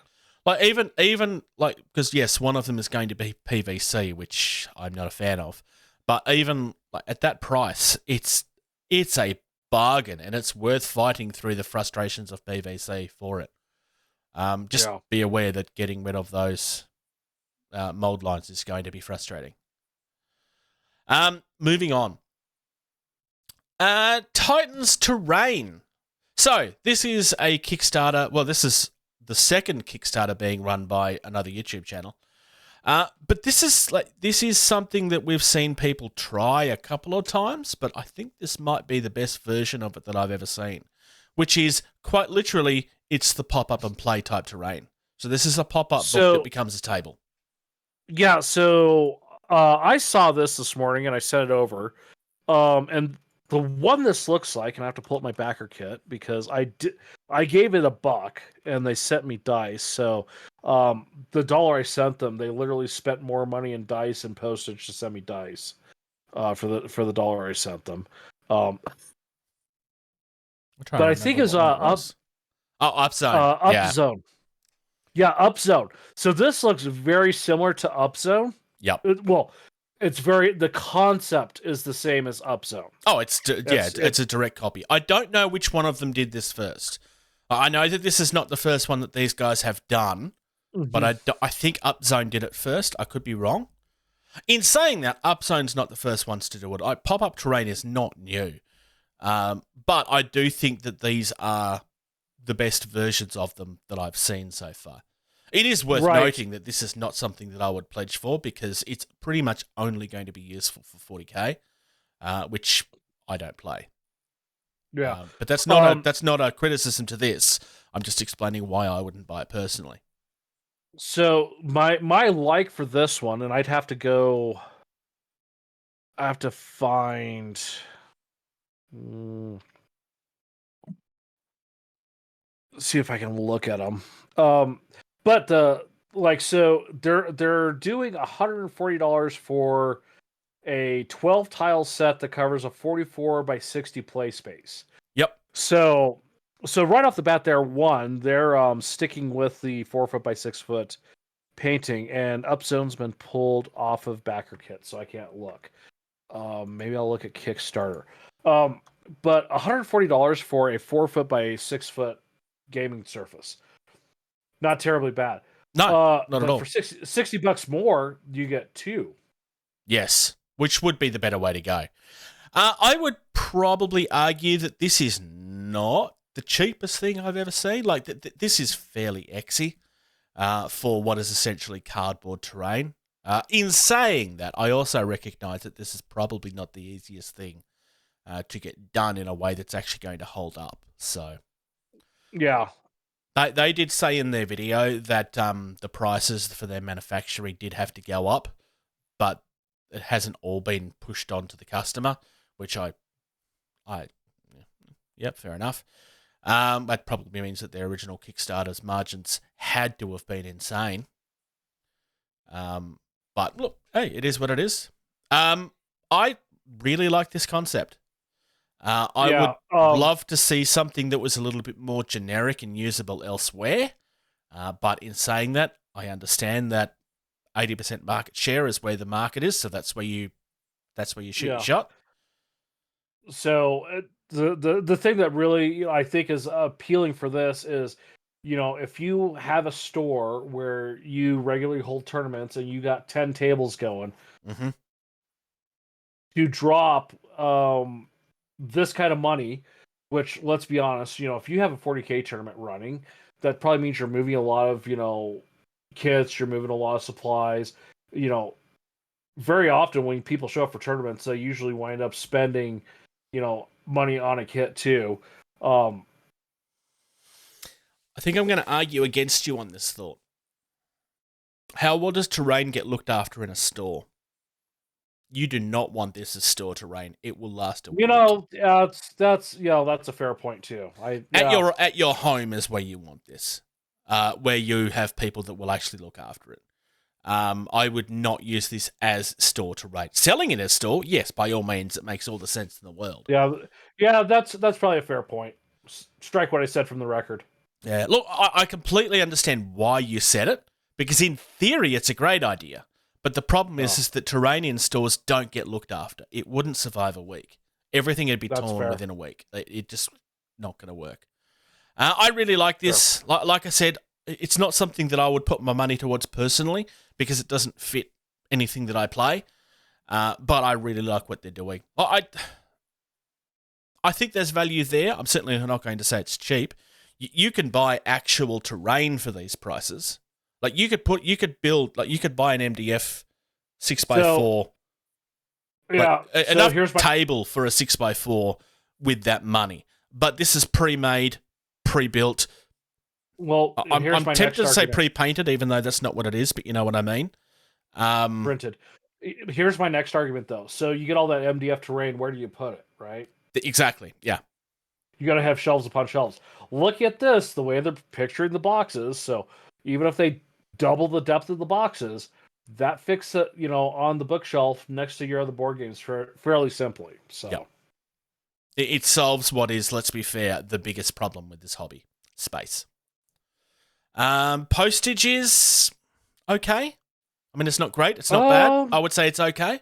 Like even like, because yes, one of them is going to be PVC, which I'm not a fan of. But even like at that price, it's a bargain, and it's worth fighting through the frustrations of PVC for it. Just be aware that getting rid of those mold lines is going to be frustrating. Moving on. Titans Terrain. So this is a Kickstarter. Well, this is the second Kickstarter being run by another YouTube channel. But this is something that we've seen people try a couple of times, but I think this might be the best version of it that I've ever seen, which is quite literally, it's the pop-up and play type terrain. So this is a pop-up book that becomes a table. Yeah, so I saw this morning and I sent it over. And the one this looks like, and I have to pull up my backer kit because I gave it $1 and they sent me dice. So the $1 I sent them, they literally spent more money in dice and postage to send me dice for the $1 I sent them. But I think it's Upzone. Upzone. Yeah, Upzone. So this looks very similar to Upzone. Yep. The concept is the same as Upzone. Oh, it's a direct copy. I don't know which one of them did this first. I know that this is not the first one that these guys have done, but I think Upzone did it first. I could be wrong. In saying that, Upzone's not the first ones to do it. Pop-up terrain is not new, but I do think that these are the best versions of them that I've seen so far. It is worth noting that this is not something that I would pledge for because it's pretty much only going to be useful for 40k, which I don't play. Yeah, but that's not a criticism to this. I'm just explaining why I wouldn't buy it personally. So my like for this one, and I have to find. See if I can look at them. But so they're doing $140 for a 12 tile set that covers a 44 by 60 play space. Yep. So right off the bat, they're sticking with the 4 foot by 6 foot painting, and Upzone's been pulled off of backer kit, so I can't look. Maybe I'll look at Kickstarter. But $140 for a 4 foot by 6 foot gaming surface. Not terribly bad. No, not at all. For $60 more, you get 2. Yes, which would be the better way to go. I would probably argue that this is not the cheapest thing I've ever seen. Like, this is fairly exy for what is essentially cardboard terrain. In saying that, I also recognise that this is probably not the easiest thing to get done in a way that's actually going to hold up. So, yeah. They did say in their video that the prices for their manufacturing did have to go up, but it hasn't all been pushed on to the customer, which yep, fair enough. That probably means that their original Kickstarter's margins had to have been insane. But But look, hey, it is what it is. I really like this concept. I would love to see something that was a little bit more generic and usable elsewhere. But in saying that, I understand that 80% market share is where the market is, so that's where you shoot your shot. So the thing that really I think is appealing for this is, if you have a store where you regularly hold tournaments and you got 10 tables going, Mm-hmm. to drop this kind of money, which, let's be honest, if you have a 40K tournament running, that probably means you're moving a lot of, kits, you're moving a lot of supplies. Very often when people show up for tournaments, they usually wind up spending, money on a kit too. I think I'm going to argue against you on this thought. How well does terrain get looked after in a store? You do not want this as store terrain. It will last a week. That's a fair point too. At your home is where you want this, where you have people that will actually look after it. I would not use this as store terrain. Selling it as store, yes, by all means, it makes all the sense in the world. Yeah, that's probably a fair point. Strike what I said from the record. Yeah, look, I completely understand why you said it, because in theory, it's a great idea. But the problem is that terrain in stores don't get looked after. It wouldn't survive a week. Everything would be torn within a week. It just not going to work. I really like this. Sure. Like I said, it's not something that I would put my money towards personally because it doesn't fit anything that I play. But I really like what they're doing. I think there's value there. I'm certainly not going to say it's cheap. You can buy actual terrain for these prices. Like you could buy an MDF 6x4. Enough table for a 6x4 with that money. But this is pre-made, pre-built. Well, I'm tempted to say pre-painted, even though that's not what it is, but you know what I mean. Printed. Here's my next argument, though. So you get all that MDF terrain. Where do you put it? Right. Exactly. Yeah. You got to have shelves upon shelves. Look at this. The way they're picturing the boxes. So even if they double the depth of the boxes, that fits it, on the bookshelf next to your other board games fairly simply. So yep. It solves what is, let's be fair, the biggest problem with this hobby: space. Postage is okay. I mean, it's not great. It's not bad. I would say it's okay.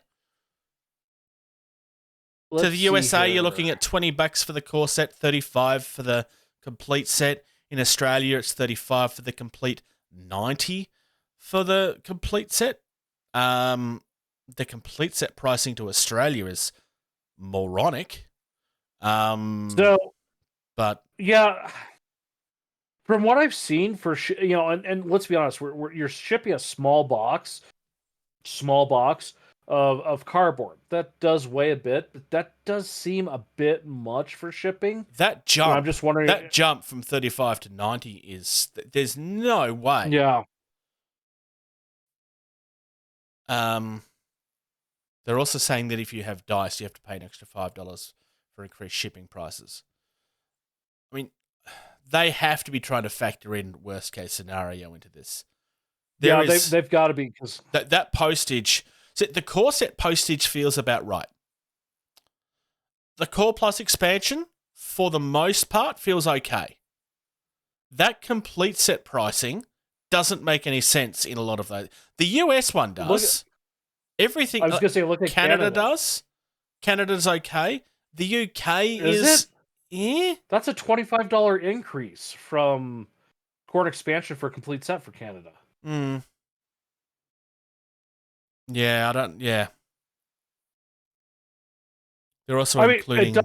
To the USA, you're looking at $20 for the core set, $35 for the complete set. In Australia, it's $35 for the complete, $90 for the complete set. The complete set pricing to Australia is moronic. But yeah, from what I've seen and let's be honest, you're shipping a small box of cardboard. That does weigh a bit, but that does seem a bit much for shipping. That jump, I'm just wondering, that jump from 35 to 90 is, there's no way. Yeah. They're also saying that if you have dice, you have to pay an extra $5 for increased shipping prices. I mean, they have to be trying to factor in worst case scenario into this. They've got to be, because that postage. So the core set postage feels about right. The core plus expansion, for the most part, feels okay. That complete set pricing doesn't make any sense in a lot of those. The US one does. Everything. I was going to say, look at Canada does. Canada's okay. The UK is. Yeah. That's a $25 increase from core expansion for complete set for Canada. Hmm. Yeah, yeah. They're also including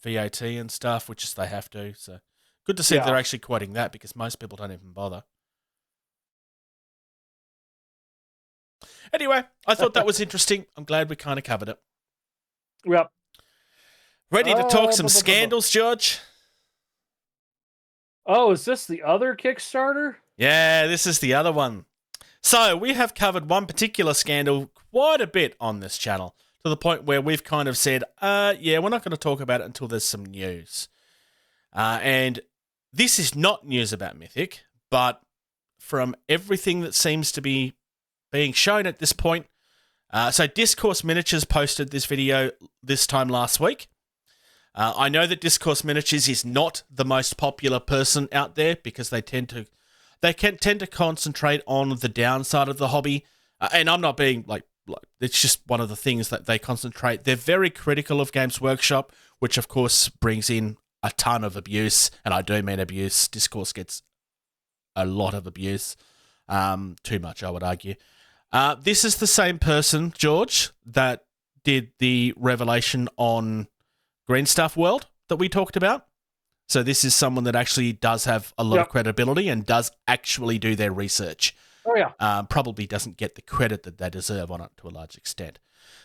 VAT and stuff, which is they have to. So good to see they're actually quoting that, because most people don't even bother. Anyway, I thought that was interesting. I'm glad we kind of covered it. Yep. Ready to talk some scandals, George? Oh, is this the other Kickstarter? Yeah, this is the other one. So we have covered one particular scandal quite a bit on this channel, to the point where we've kind of said, we're not going to talk about it until there's some news. And this is not news about Mythic, but from everything that seems to be being shown at this point, So Discourse Miniatures posted this video this time last week. I know that Discourse Miniatures is not the most popular person out there because they tend to concentrate on the downside of the hobby. And I'm not being like it's just one of the things that they concentrate. They're very critical of Games Workshop, which of course brings in a ton of abuse, and I do mean abuse. Discourse gets a lot of abuse, too much, I would argue. This is the same person, George, that did the revelation on Green Stuff World that we talked about. So this is someone that actually does have a lot of credibility and does actually do their research. Oh, yeah. Probably doesn't get the credit that they deserve on it to a large extent.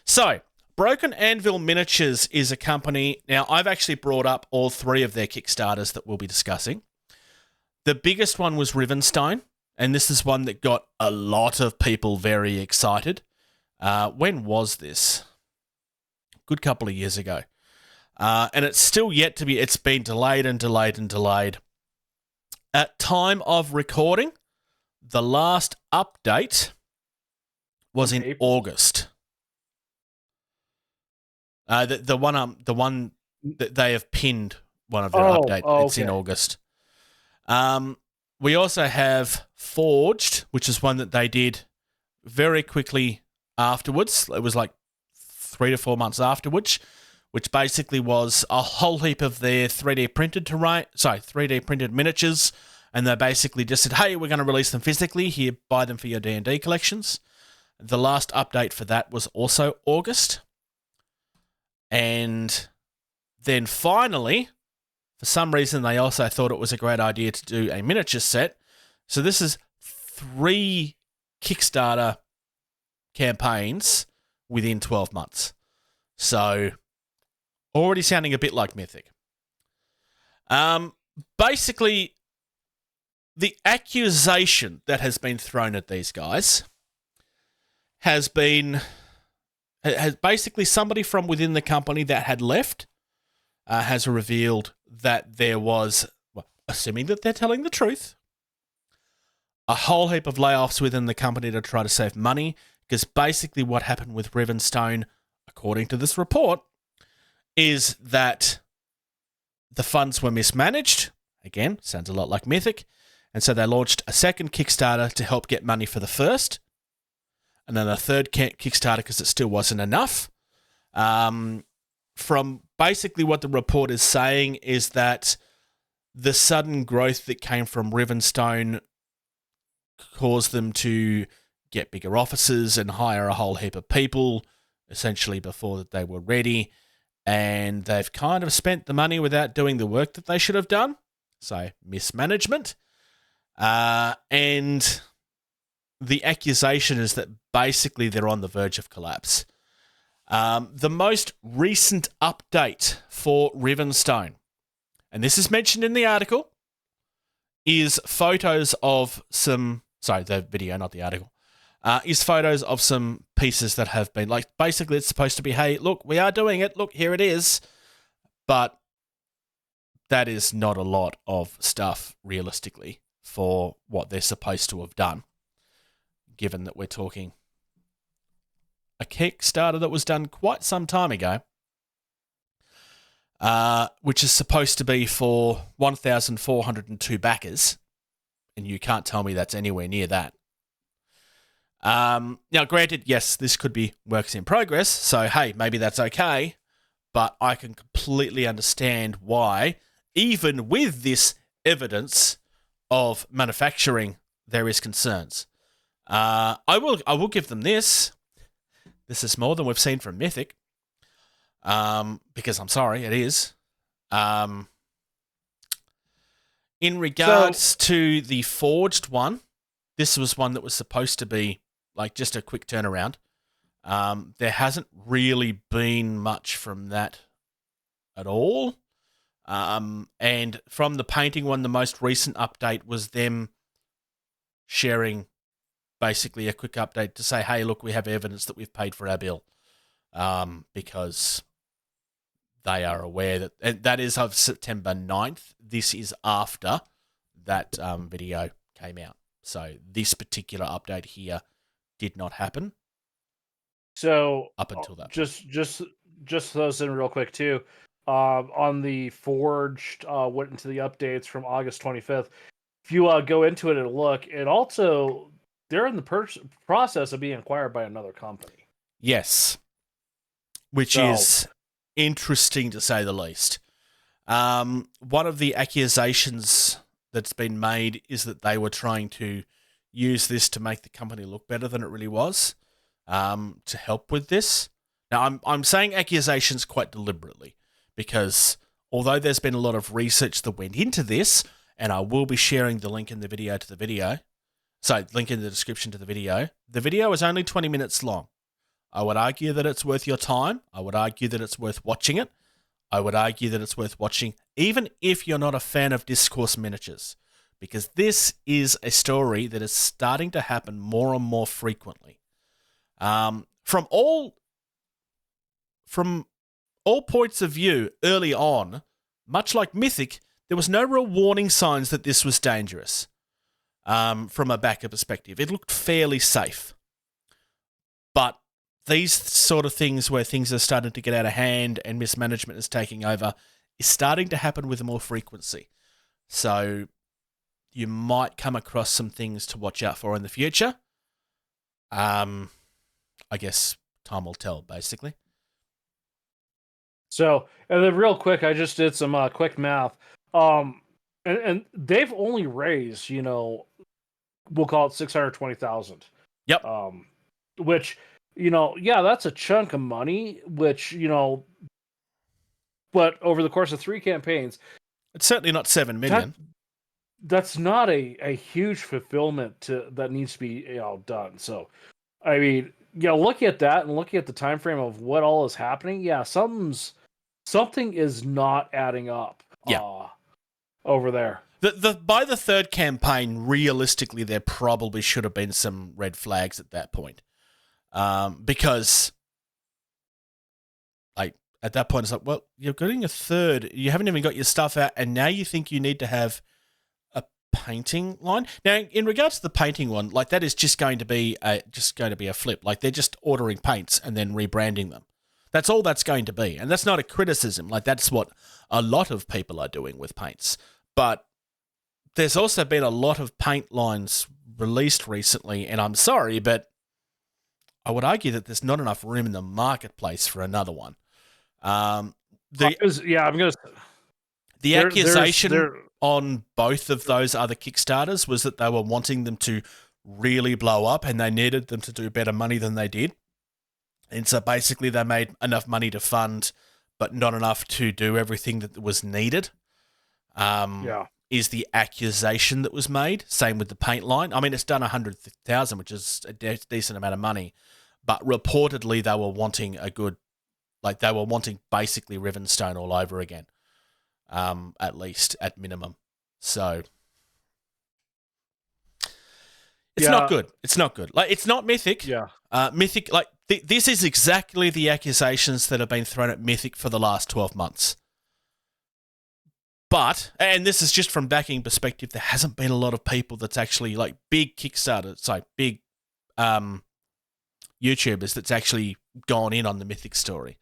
So, Broken Anvil Miniatures is a company. Now, I've actually brought up all three of their Kickstarters that we'll be discussing. The biggest one was Rivenstone, and this is one that got a lot of people very excited. When was this? Good couple of years ago. And it's still yet to be, it's been delayed and delayed and delayed. At time of recording, the last update was in August. The one that they have pinned one of their updates. It's in August. We also have Forged, which is one that they did very quickly afterwards. It was like 3 to 4 months afterwards, which basically was a whole heap of their 3D printed miniatures, and they basically just said, hey, we're going to release them physically. Here, buy them for your D&D collections. The last update for that was also August. And then finally, for some reason, they also thought it was a great idea to do a miniature set. So this is 3 Kickstarter campaigns within 12 months. So already sounding a bit like Mythic. Basically, the accusation that has been thrown at these guys has basically somebody from within the company that had left has revealed that there was, well, assuming that they're telling the truth, a whole heap of layoffs within the company to try to save money, because basically what happened with Rivenstone, according to this report, is that the funds were mismanaged. Again, sounds a lot like Mythic. And so they launched a second Kickstarter to help get money for the first. And then a third Kickstarter because it still wasn't enough. From basically what the report is saying is that the sudden growth that came from Rivenstone caused them to get bigger offices and hire a whole heap of people, essentially before that they were ready. And they've kind of spent the money without doing the work that they should have done. So, mismanagement. And the accusation is that basically they're on the verge of collapse. The most recent update for Rivenstone, and this is mentioned in the article, is photos of some... Sorry, the video, not the article. Is photos of some pieces that have been... Like, basically it's supposed to be, hey, look, we are doing it. Look, here it is. But that is not a lot of stuff, realistically, for what they're supposed to have done, given that we're talking a Kickstarter that was done quite some time ago, which is supposed to be for 1,402 backers, and you can't tell me that's anywhere near that. Now, granted, yes, this could be works in progress, so hey, maybe that's okay, but I can completely understand why, even with this evidence of manufacturing, there is concerns. I will give them this. This is more than we've seen from Mythic. Because I'm sorry, it is. In regards to the Forged one, this was one that was supposed to be like just a quick turnaround. There hasn't really been much from that at all. And from the painting one, the most recent update was them sharing basically a quick update to say, hey, look, we have evidence that we've paid for our bill. Because they are aware that, and that is of September 9th. This is after that video came out. So this particular update here did not happen. So up until that. just throw this in real quick too. On the Forged went into the updates from August 25th. If you go into it and look, it also they're in the process of being acquired by another company. Yes, which So- is interesting to say the least. One of the accusations that's been made is that they were trying to use this to make the company look better than it really was, to help with this. Now, I'm saying accusations quite deliberately because although there's been a lot of research that went into this, and I will be sharing the link in the video to the video, so link in the description to the video is only 20 minutes long. I would argue that it's worth your time. I would argue that it's worth watching it. I would argue that it's worth watching even if you're not a fan of discourse miniatures, because this is a story that is starting to happen more and more frequently. From all points of view early on, much like Mythic, there was no real warning signs that this was dangerous. From a backer perspective, it looked fairly safe. But these sort of things where things are starting to get out of hand and mismanagement is taking over is starting to happen with more frequency. So you might come across some things to watch out for in the future. I guess time will tell, basically. So, and then real quick, I just did some quick math. And they've only raised, we'll call it 620,000. Yep. Which, that's a chunk of money. Which, but over the course of 3 campaigns, it's certainly not 7 million. That's not a huge fulfillment that needs to be done. So, I mean, looking at that and looking at the time frame of what all is happening, something is not adding up. Yeah. Over there. By the 3rd campaign, realistically, there probably should have been some red flags at that point, because, like, at that point, it's like, well, you're getting a 3rd, you haven't even got your stuff out, and now you think you need to have a painting line. Now, in regards to the painting one, like, that is just going to be a flip. Like, they're just ordering paints and then rebranding them. That's all that's going to be, and that's not a criticism. Like, that's what a lot of people are doing with paints. But there's also been a lot of paint lines released recently, and I'm sorry, but I would argue that there's not enough room in the marketplace for another one. The accusation on both of those other Kickstarters was that they were wanting them to really blow up, and they needed them to do better money than they did. And so basically they made enough money to fund, but not enough to do everything that was needed. Is the accusation that was made. Same with the paint line. I mean, it's done 100,000, which is a decent amount of money, but reportedly they were wanting basically Rivenstone all over again, at least, at minimum. So it's not good. It's not good. Like, it's not Mythic. Yeah. Mythic, like, this is exactly the accusations that have been thrown at Mythic for the last 12 months. But, and this is just from backing perspective, there hasn't been a lot of people that's actually, like, big Kickstarters, like big YouTubers that's actually gone in on the Mythic story.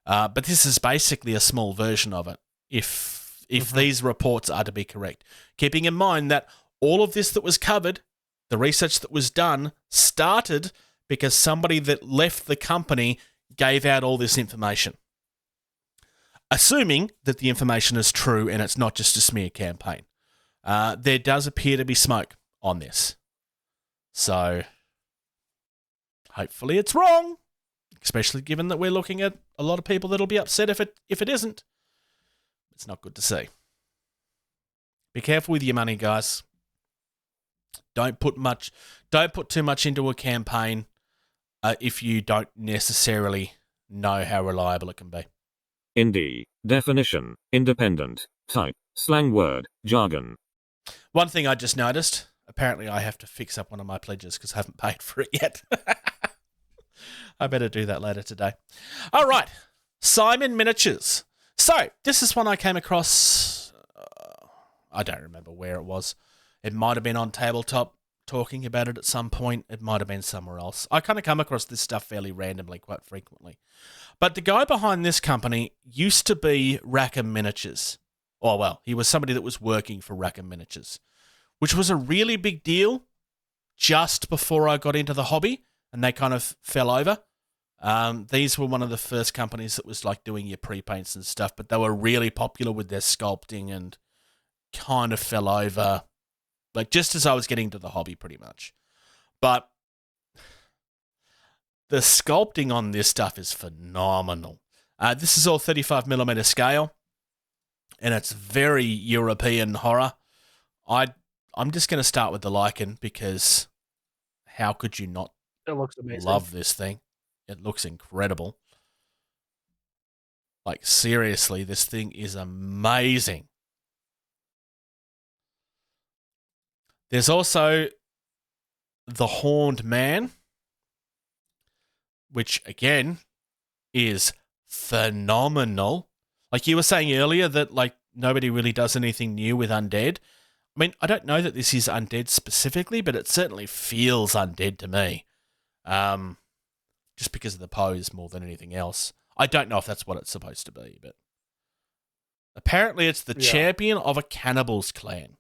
But this is basically a small version of it, if these reports are to be correct. Keeping in mind that all of this that was covered, the research that was done, started because somebody that left the company gave out all this information. Assuming that the information is true and it's not just a smear campaign. There does appear to be smoke on this. So, hopefully it's wrong, especially given that we're looking at a lot of people that'll be upset if it isn't. It's not good to see. Be careful with your money, guys. Don't put too much into a campaign if you don't necessarily know how reliable it can be. Indie. Definition. Independent. Type. Slang word. Jargon. One thing I just noticed, apparently I have to fix up one of my pledges because I haven't paid for it yet. I better do that later today. All right. Simon Miniatures. So, this is one I came across, I don't remember where it was. It might have been on Tabletop. talking about it at some point. It might have been somewhere else. I kind of come across this stuff fairly randomly, quite frequently. But the guy behind this company used to be Rackham Miniatures. Oh, well, he was somebody that was working for Rackham Miniatures, which was a really big deal just before I got into the hobby, and they kind of fell over. These were one of the first companies that was like doing your pre-paints and stuff, but they were really popular with their sculpting and kind of fell over, like just as I was getting to the hobby pretty much. But the sculpting on this stuff is phenomenal. This is all 35mm scale, and it's very European horror. I'm just going to start with the Lycan because how could you not It looks amazing. love this thing? It looks incredible. Like, seriously, this thing is amazing. There's also the Horned Man, which, again, is phenomenal. Like you were saying earlier that, like, nobody really does anything new with undead. I mean, I don't know that this is undead specifically, but it certainly feels undead to me. Just because of the pose more than anything else. I don't know if that's what it's supposed to be, but apparently it's the champion of a cannibals clan.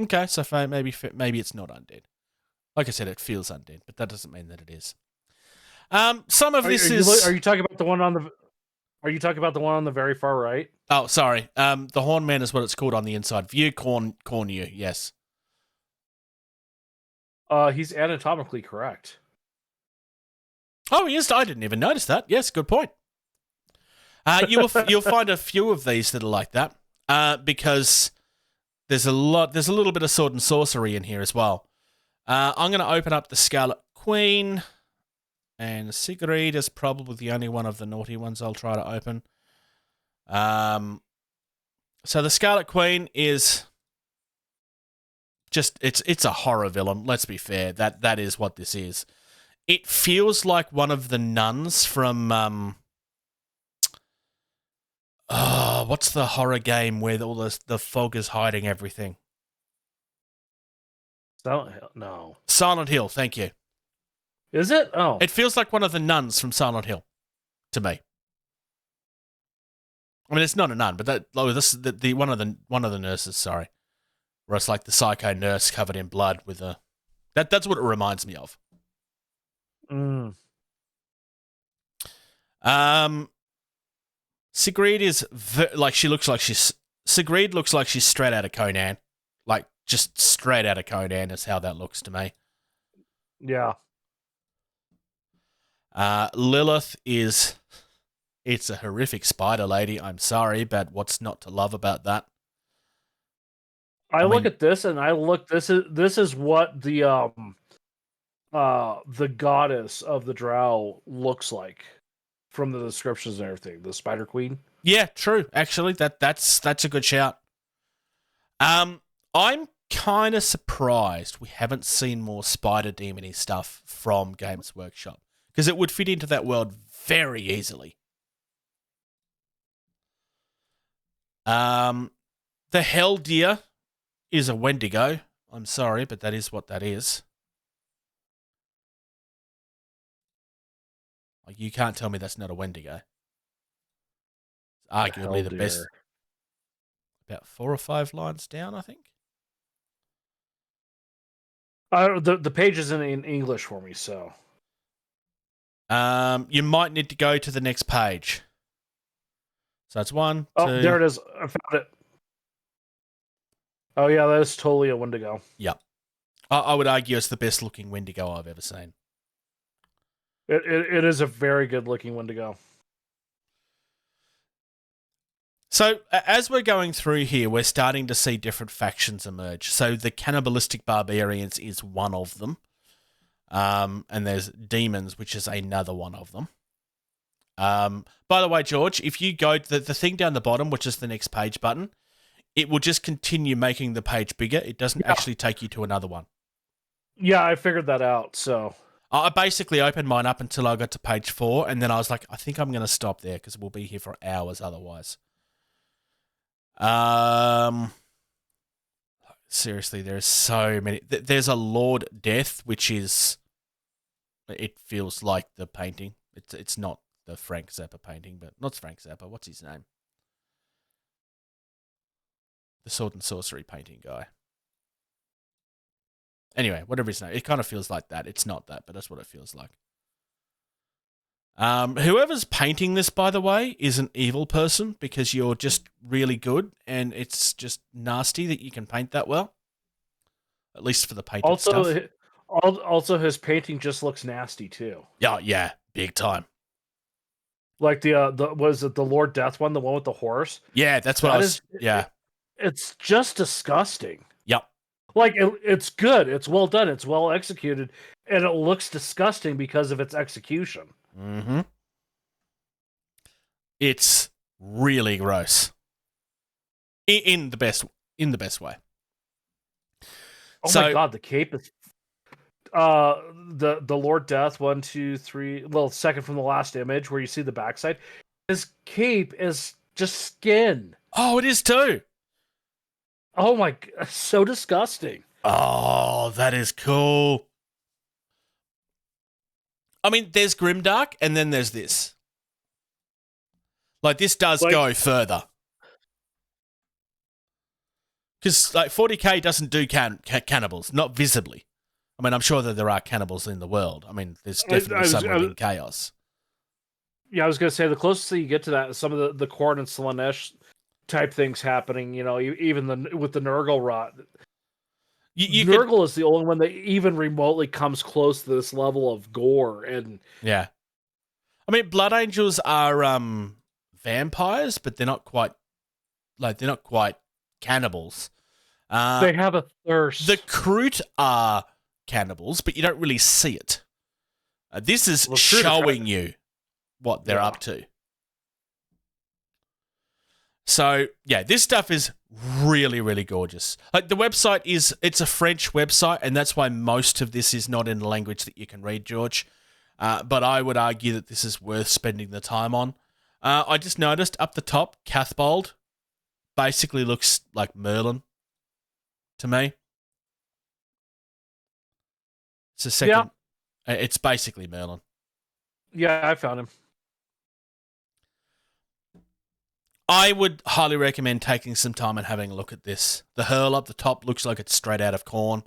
Okay, so maybe it's not undead. Like I said, it feels undead, but that doesn't mean that it is. Some of this is. Are you talking about the one on the? Are you talking about the one on the very far right? Oh, sorry. The Horn Man is what it's called on the inside. View Cornu, yes. He's anatomically correct. Oh, yes, I didn't even notice that. Yes, good point. You'll find a few of these that are like that, because there's a little bit of sword and sorcery in here as well. I'm going to open up the Scarlet Queen, and Sigrid is probably the only one of the naughty ones I'll try to open. So the Scarlet Queen is just it's a horror villain. Let's be fair. That is what this is. It feels like one of the nuns from what's the horror game where all the fog is hiding everything? Silent Hill? No. Silent Hill, thank you. Is it? Oh. It feels like one of the nuns from Silent Hill to me. I mean, it's not a nun, but this is the one of the nurses, sorry. Where it's like the psycho nurse covered in blood with a that's what it reminds me of. Sigrid is Sigrid looks like she's straight out of Conan, like just straight out of Conan is how that looks to me. Yeah. Lilith it's a horrific spider lady. I'm sorry, but what's not to love about that? I look at this and this is what the goddess of the drow looks like from the descriptions and everything. The Spider Queen. Yeah, true. Actually, that's a good shout. I'm kind of surprised we haven't seen more spider demony stuff from Games Workshop because it would fit into that world very easily. The Hell Deer is a Wendigo. I'm sorry, but that is what that is. You can't tell me that's not a Wendigo. It's arguably the best. About 4 or 5 lines down, I think. The page isn't in English for me, so. You might need to go to the next page. So it's 1, 2. Oh, there it is. I found it. Oh yeah, that is totally a Wendigo. Yep. I would argue it's the best looking Wendigo I've ever seen. It is a very good looking Wendigo. So as we're going through here, we're starting to see different factions emerge. So the Cannibalistic Barbarians is one of them. And there's Demons, which is another one of them. By the way, George, if you go to the thing down the bottom, which is the next page button, it will just continue making the page bigger. It doesn't actually take you to another one. Yeah, I figured that out, so. I basically opened mine up until I got to page 4, and then I was like, I think I'm going to stop there because we'll be here for hours otherwise. seriously, there's so many. There's a Lord Death, which is, it feels like the painting. It's not the Frank Zappa painting, but not Frank Zappa. What's his name? The sword and sorcery painting guy. Anyway, whatever his name, it kind of feels like that. It's not that, but that's what it feels like. Whoever's painting this, by the way, is an evil person because you're just really good, and it's just nasty that you can paint that well. At least for the painted stuff. Also, his painting just looks nasty too. Yeah, big time. Like the was it the Lord Death one, the one with the horse? Yeah, that's what I was. Yeah, it's just disgusting. Yep. Like it's good, it's well done, it's well executed, and it looks disgusting because of its execution. Mm-hmm. It's really gross. In the best way. Oh my god, the cape is the Lord Death 1, 2, 3. Well, second from the last image where you see the backside. His cape is just skin. Oh, it is too. Oh my, so disgusting. Oh, that is cool. I mean, there's Grimdark, and then there's this. Like, this does go further. Because, like, 40k doesn't do cannibals, not visibly. I mean, I'm sure that there are cannibals in the world. I mean, there's definitely some in chaos. Yeah, I was going to say, the closest thing you get to that is some of the Khorne and Slaanesh type things happening, you know, even with the Nurgle rot. Nurgle is the only one that even remotely comes close to this level of gore. And yeah. I mean, Blood Angels are vampires, but they're not quite cannibals. They have a thirst. The Kroot are cannibals, but you don't really see it. This is showing you what they're up to. So, yeah, this stuff is really, really gorgeous. Like, the website it's a French website, and that's why most of this is not in a language that you can read, George. But I would argue that this is worth spending the time on. I just noticed up the top, Cathbold basically looks like Merlin to me. It's a second. Yeah. It's basically Merlin. Yeah, I found him. I would highly recommend taking some time and having a look at this. The Hurl up the top looks like it's straight out of Khorne.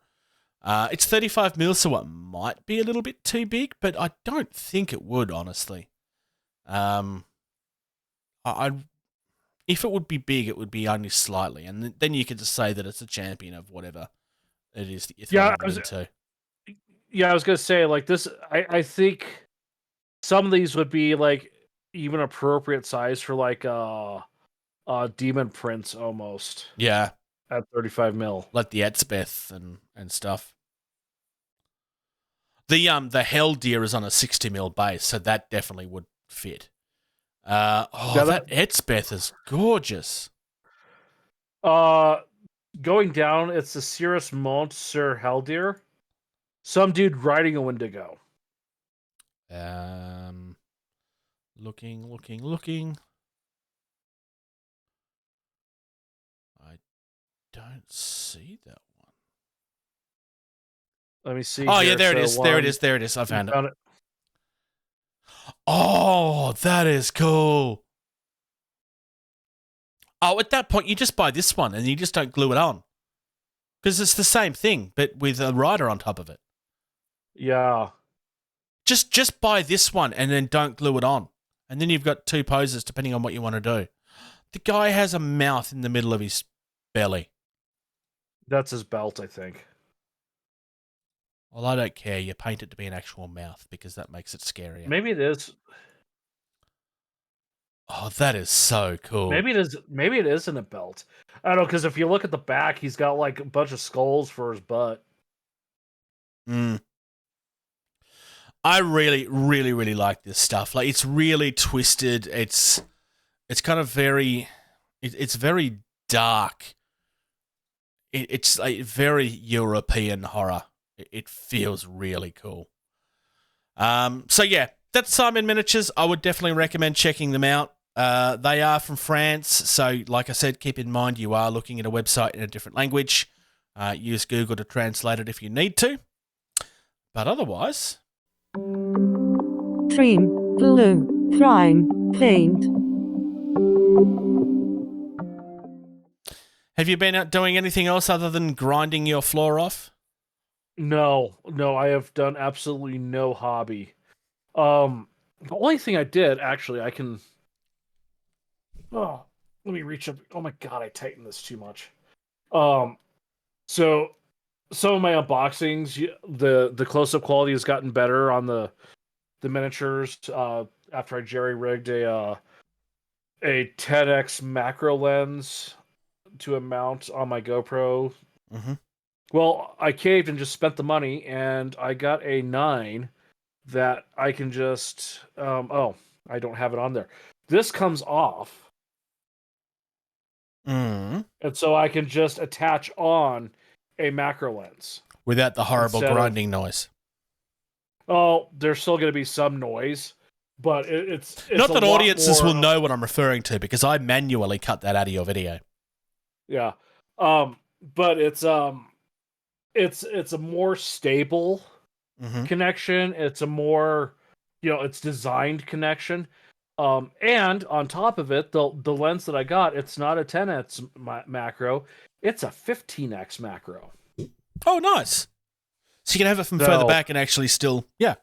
It's 35 mil, so it might be a little bit too big, but I don't think it would, honestly. If it would be big, it would be only slightly, and then you could just say that it's a champion of whatever it is that you're throwing it into. Yeah, I was going to say, like, this, I think some of these would be, like, even appropriate size for, like, Demon Prince, almost. Yeah. At 35 mil. Like the Etzbeth and stuff. The Hell Deer is on a 60 mil base, so that definitely would fit. That Etzbeth is gorgeous. Going down, it's the Cirrus Mont Sur Helldeer. Some dude riding a Wendigo. Looking. I don't see that one. Let me see. Oh, yeah, there it is. There it is. I found it. Oh, that is cool. Oh, at that point, you just buy this one and you just don't glue it on. Because it's the same thing, but with a rider on top of it. Yeah. Just buy this one and then don't glue it on. And then you've got two poses depending on what you want to do. The guy has a mouth in the middle of his belly. That's his belt, I think. Well, I don't care. You paint it to be an actual mouth because that makes it scarier. Maybe it is. Oh, that is so cool. Maybe it isn't a belt. I don't know, because if you look at the back, he's got like a bunch of skulls for his butt. I really, really, really like this stuff. Like, it's really twisted. It's kind of very, it's very dark. It's like very European horror. It feels really cool. So yeah, that's Simon Miniatures. I would definitely recommend checking them out. They are from France, so like I said, keep in mind you are looking at a website in a different language. Use Google to translate it if you need to. But otherwise... Cream, glue, prime, paint. Have you been out doing anything else other than grinding your floor off? No, I have done absolutely no hobby. The only thing I did, actually, I can... Oh, let me reach up. Oh my god, I tightened this too much. So some of my unboxings, the close-up quality has gotten better on the miniatures. After I jerry-rigged a 10x macro lens to a mount on my GoPro. Mm-hmm. Well, I caved and just spent the money, and I got a 9 that I can just... I don't have it on there. This comes off. Mm. And so I can just attach on a macro lens. Without the horrible grinding noise. Oh, there's still going to be some noise, but it's not that audiences more... will know what I'm referring to, because I manually cut that out of your video. Yeah. But it's a more stable connection. It's a more, it's designed connection. And on top of it, the lens that I got, it's not a 10x macro, it's a 15x macro. Oh, nice. So you can have it from further back and actually still, yeah.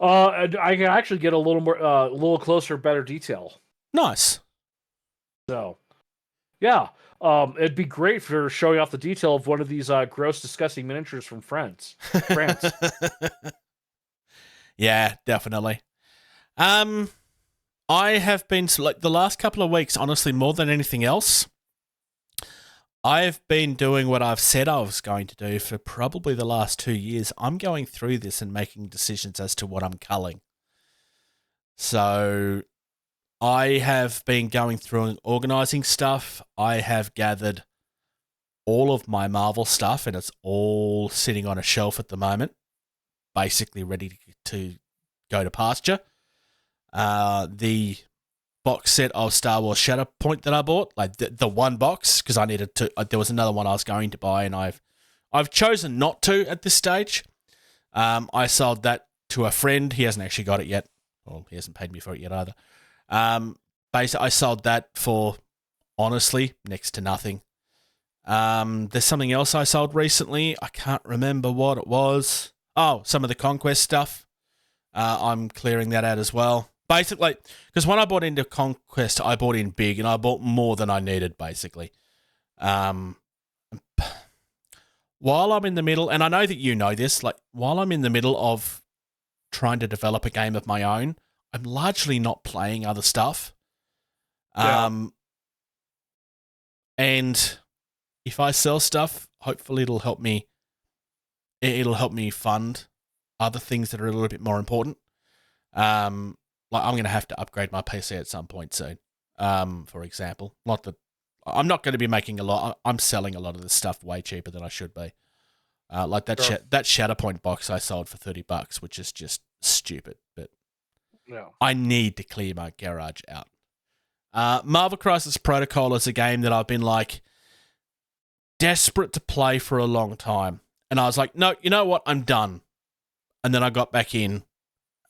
I can actually get a little more, a little closer, better detail. Nice. So, yeah. It'd be great for showing off the detail of one of these gross, disgusting miniatures from France. Yeah, definitely. I have been, like, the last couple of weeks, honestly, more than anything else, I've been doing what I've said I was going to do for probably the last 2 years. I'm going through this and making decisions as to what I'm culling. So I have been going through and organising stuff. I have gathered all of my Marvel stuff, and it's all sitting on a shelf at the moment, basically ready to go to pasture. The box set of Star Wars Shatterpoint that I bought, like the one box, because I needed to. There was another one I was going to buy, and I've chosen not to at this stage. I sold that to a friend. He hasn't actually got it yet. Well, he hasn't paid me for it yet either. Basically, I sold that for, honestly, next to nothing. There's something else I sold recently. I can't remember what it was. Oh, some of the Conquest stuff. I'm clearing that out as well. Basically, because when I bought into Conquest, I bought in big, and I bought more than I needed, basically. While I'm in the middle, and I know that you know this, like, while I'm in the middle of trying to develop a game of my own, I'm largely not playing other stuff. Yeah. And if I sell stuff, hopefully it'll help me fund other things that are a little bit more important. Like, I'm going to have to upgrade my PC at some point soon, for example. Not that I'm not going to be making a lot. I'm selling a lot of this stuff way cheaper than I should be. Like that that Shatterpoint box I sold for $30, which is just stupid. But I need to clear my garage out. Marvel Crisis Protocol is a game that I've been, like, desperate to play for a long time. And I was like, no, you know what? I'm done. And then I got back in,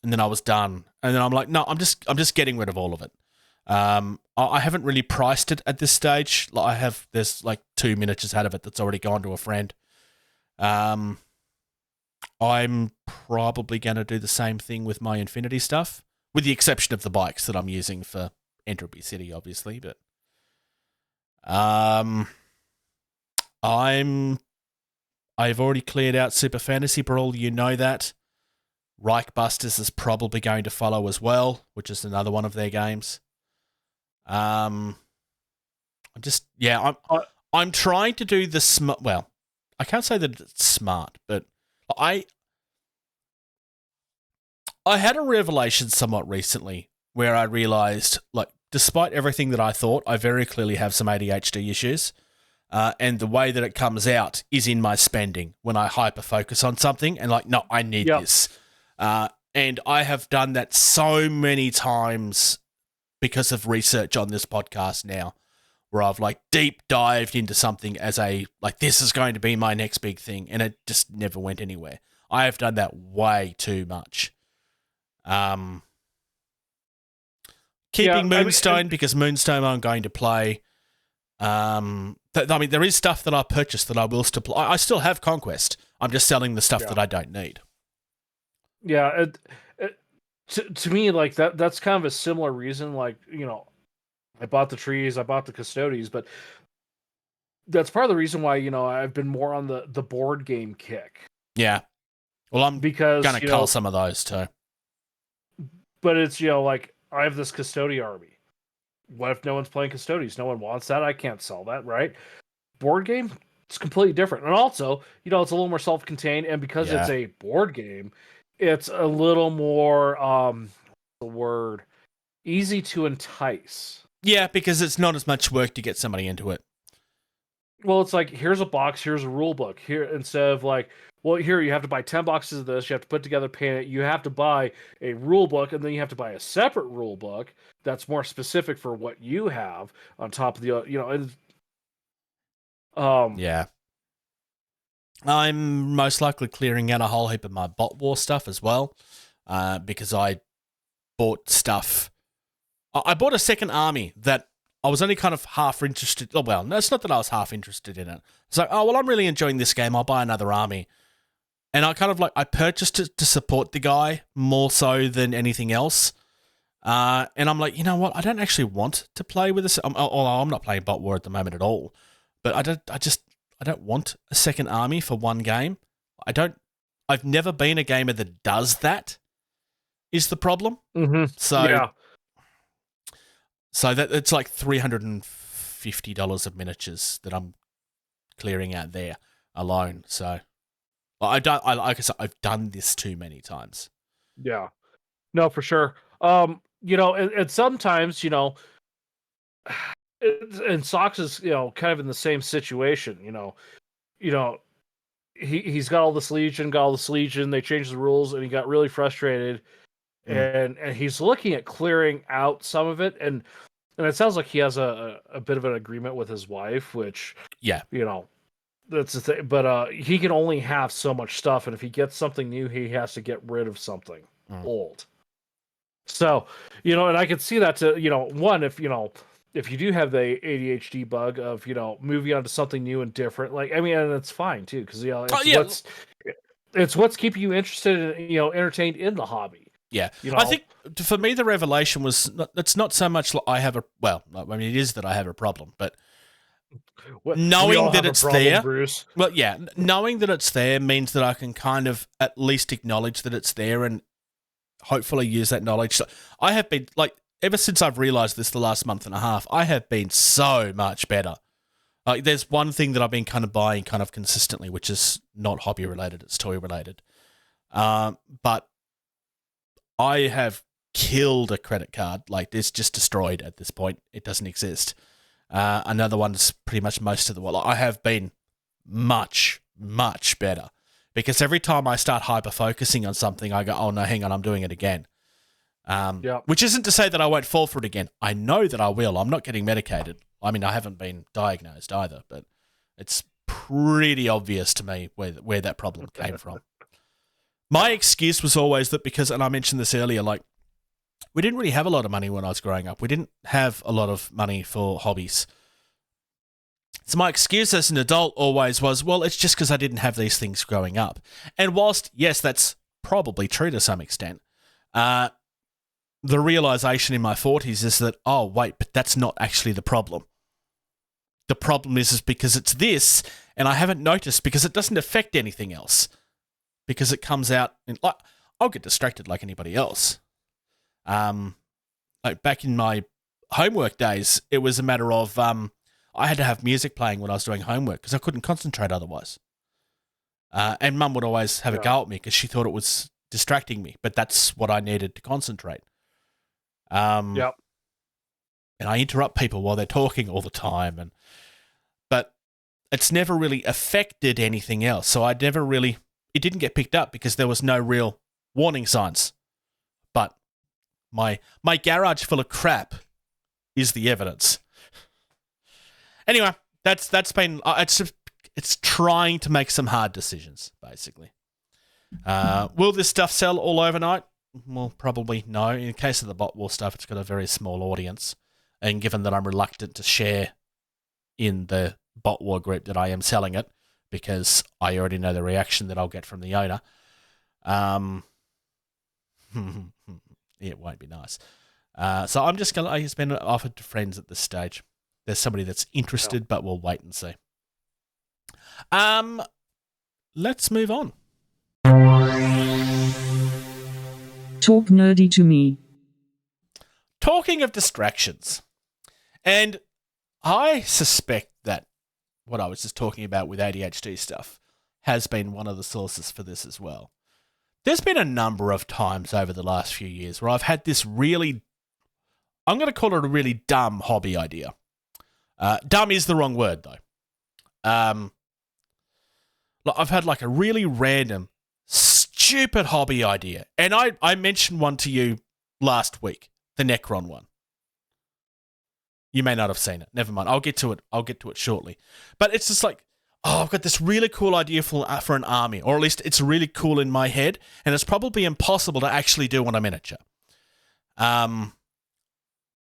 and then I was done. And then I'm like, no, I'm just getting rid of all of it. I haven't really priced it at this stage. Like, there's like 2 miniatures out of it that's already gone to a friend. I'm probably going to do the same thing with my Infinity stuff, with the exception of the bikes that I'm using for Entropy City, obviously. But I've already cleared out Super Fantasy Brawl, you know that. Reichbusters is probably going to follow as well, which is another one of their games. I'm trying to do the smart. Well, I can't say that it's smart, but I had a revelation somewhat recently where I realized, like, despite everything that I thought, I very clearly have some ADHD issues. And the way that it comes out is in my spending when I hyper focus on something and, like, no, I need this. And I have done that so many times because of research on this podcast now, where I've like deep dived into something as this is going to be my next big thing, and it just never went anywhere. I have done that way too much. Keeping Moonstone, because Moonstone I'm going to play. There is stuff that I purchased that I will still play. I still have Conquest. I'm just selling the stuff that I don't need. Yeah, to me, like that's kind of a similar reason. Like, I bought the trees, I bought the custodies, but that's part of the reason why I've been more on the board game kick. Yeah, well, I'm because gonna cull some of those too. But it's like I have this custody army. What if no one's playing custodies? No one wants that. I can't sell that, right? Board game, it's completely different, and also it's a little more self-contained, and because it's a board game, it's a little more easy to entice. Yeah, because it's not as much work to get somebody into it. Well, it's like, here's a box, here's a rule book. Here, instead of like, well, here you have to buy 10 boxes of this, you have to put together paint it, you have to buy a rule book, and then you have to buy a separate rule book that's more specific for what you have on top of the yeah. I'm most likely clearing out a whole heap of my Bot War stuff as well, because I bought stuff. I bought a second army that I was only kind of half interested. Oh, well, no, it's not that I was half interested in it. It's like, I'm really enjoying this game. I'll buy another army. And I kind of I purchased it to support the guy more so than anything else. And I'm like, you know what? I don't actually want to play with this. I'm not playing Bot War at the moment at all. But I don't want a second army for one game. I've never been a gamer that does that, is the problem. Mm-hmm. So that it's like $350 of miniatures that I'm clearing out there alone. So like I said, I've done this too many times. Yeah, no, for sure. And sometimes and Sox is kind of in the same situation. He's got all this Legion, They changed the rules, and he got really frustrated. And he's looking at clearing out some of it, and it sounds like he has a bit of an agreement with his wife, which that's the thing. But he can only have so much stuff, and if he gets something new, he has to get rid of something old. So and I could see that to one, if you do have the ADHD bug of moving on to something new and different, and it's fine too, because it's what's keeping you interested and entertained in the hobby. Yeah, I think for me the revelation was it's not so much I have it is that I have a problem, but knowing that it's there, Bruce. Well, yeah, knowing that it's there means that I can kind of at least acknowledge that it's there and hopefully use that knowledge. So I have been ever since I've realized this the last month and a half, I have been so much better. There's one thing that I've been kind of buying kind of consistently, which is not hobby related, it's toy related. But I have killed a credit card. It's just destroyed at this point. It doesn't exist. Another one's pretty much most of the world. I have been much, much better. Because every time I start hyper-focusing on something, I go, oh no, hang on, I'm doing it again. Which isn't to say that I won't fall for it again. I know that I will. I'm not getting medicated. I haven't been diagnosed either, but it's pretty obvious to me where that problem came from. My excuse was always that because, and I mentioned this earlier, we didn't really have a lot of money when I was growing up. We didn't have a lot of money for hobbies. So my excuse as an adult always was, well, it's just because I didn't have these things growing up. And whilst, yes, that's probably true to some extent, the realization in my 40s is that, oh, wait, but that's not actually the problem. The problem is because it's this, and I haven't noticed because it doesn't affect anything else. Because it comes out, I'll get distracted like anybody else. Back in my homework days, it was a matter of I had to have music playing when I was doing homework because I couldn't concentrate otherwise. And Mum would always have a go at me because she thought it was distracting me, but that's what I needed to concentrate. And I interrupt people while they're talking all the time, but it's never really affected anything else. So it didn't get picked up because there was no real warning signs. But my garage full of crap is the evidence. Anyway, that's been it's trying to make some hard decisions, basically. Will this stuff sell all overnight? Well, probably no. In the case of the bot war stuff, it's got a very small audience, and given that I'm reluctant to share in the bot war group that I am selling it, because I already know the reaction that I'll get from the owner, it won't be nice. So I'm just gonna. It's been offered to friends at this stage. There's somebody that's interested, but we'll wait and see. Let's move on. Talk nerdy to me. Talking of distractions, and I suspect that what I was just talking about with ADHD stuff has been one of the sources for this as well. There's been a number of times over the last few years where I've had this really, I'm going to call it a really dumb hobby idea. Dumb is the wrong word, though. I've had like a really random, stupid hobby idea. And I mentioned one to you last week, the Necron one. You may not have seen it. Never mind. I'll get to it shortly. But it's just like, oh, I've got this really cool idea for an army, or at least it's really cool in my head, and it's probably impossible to actually do on a miniature. But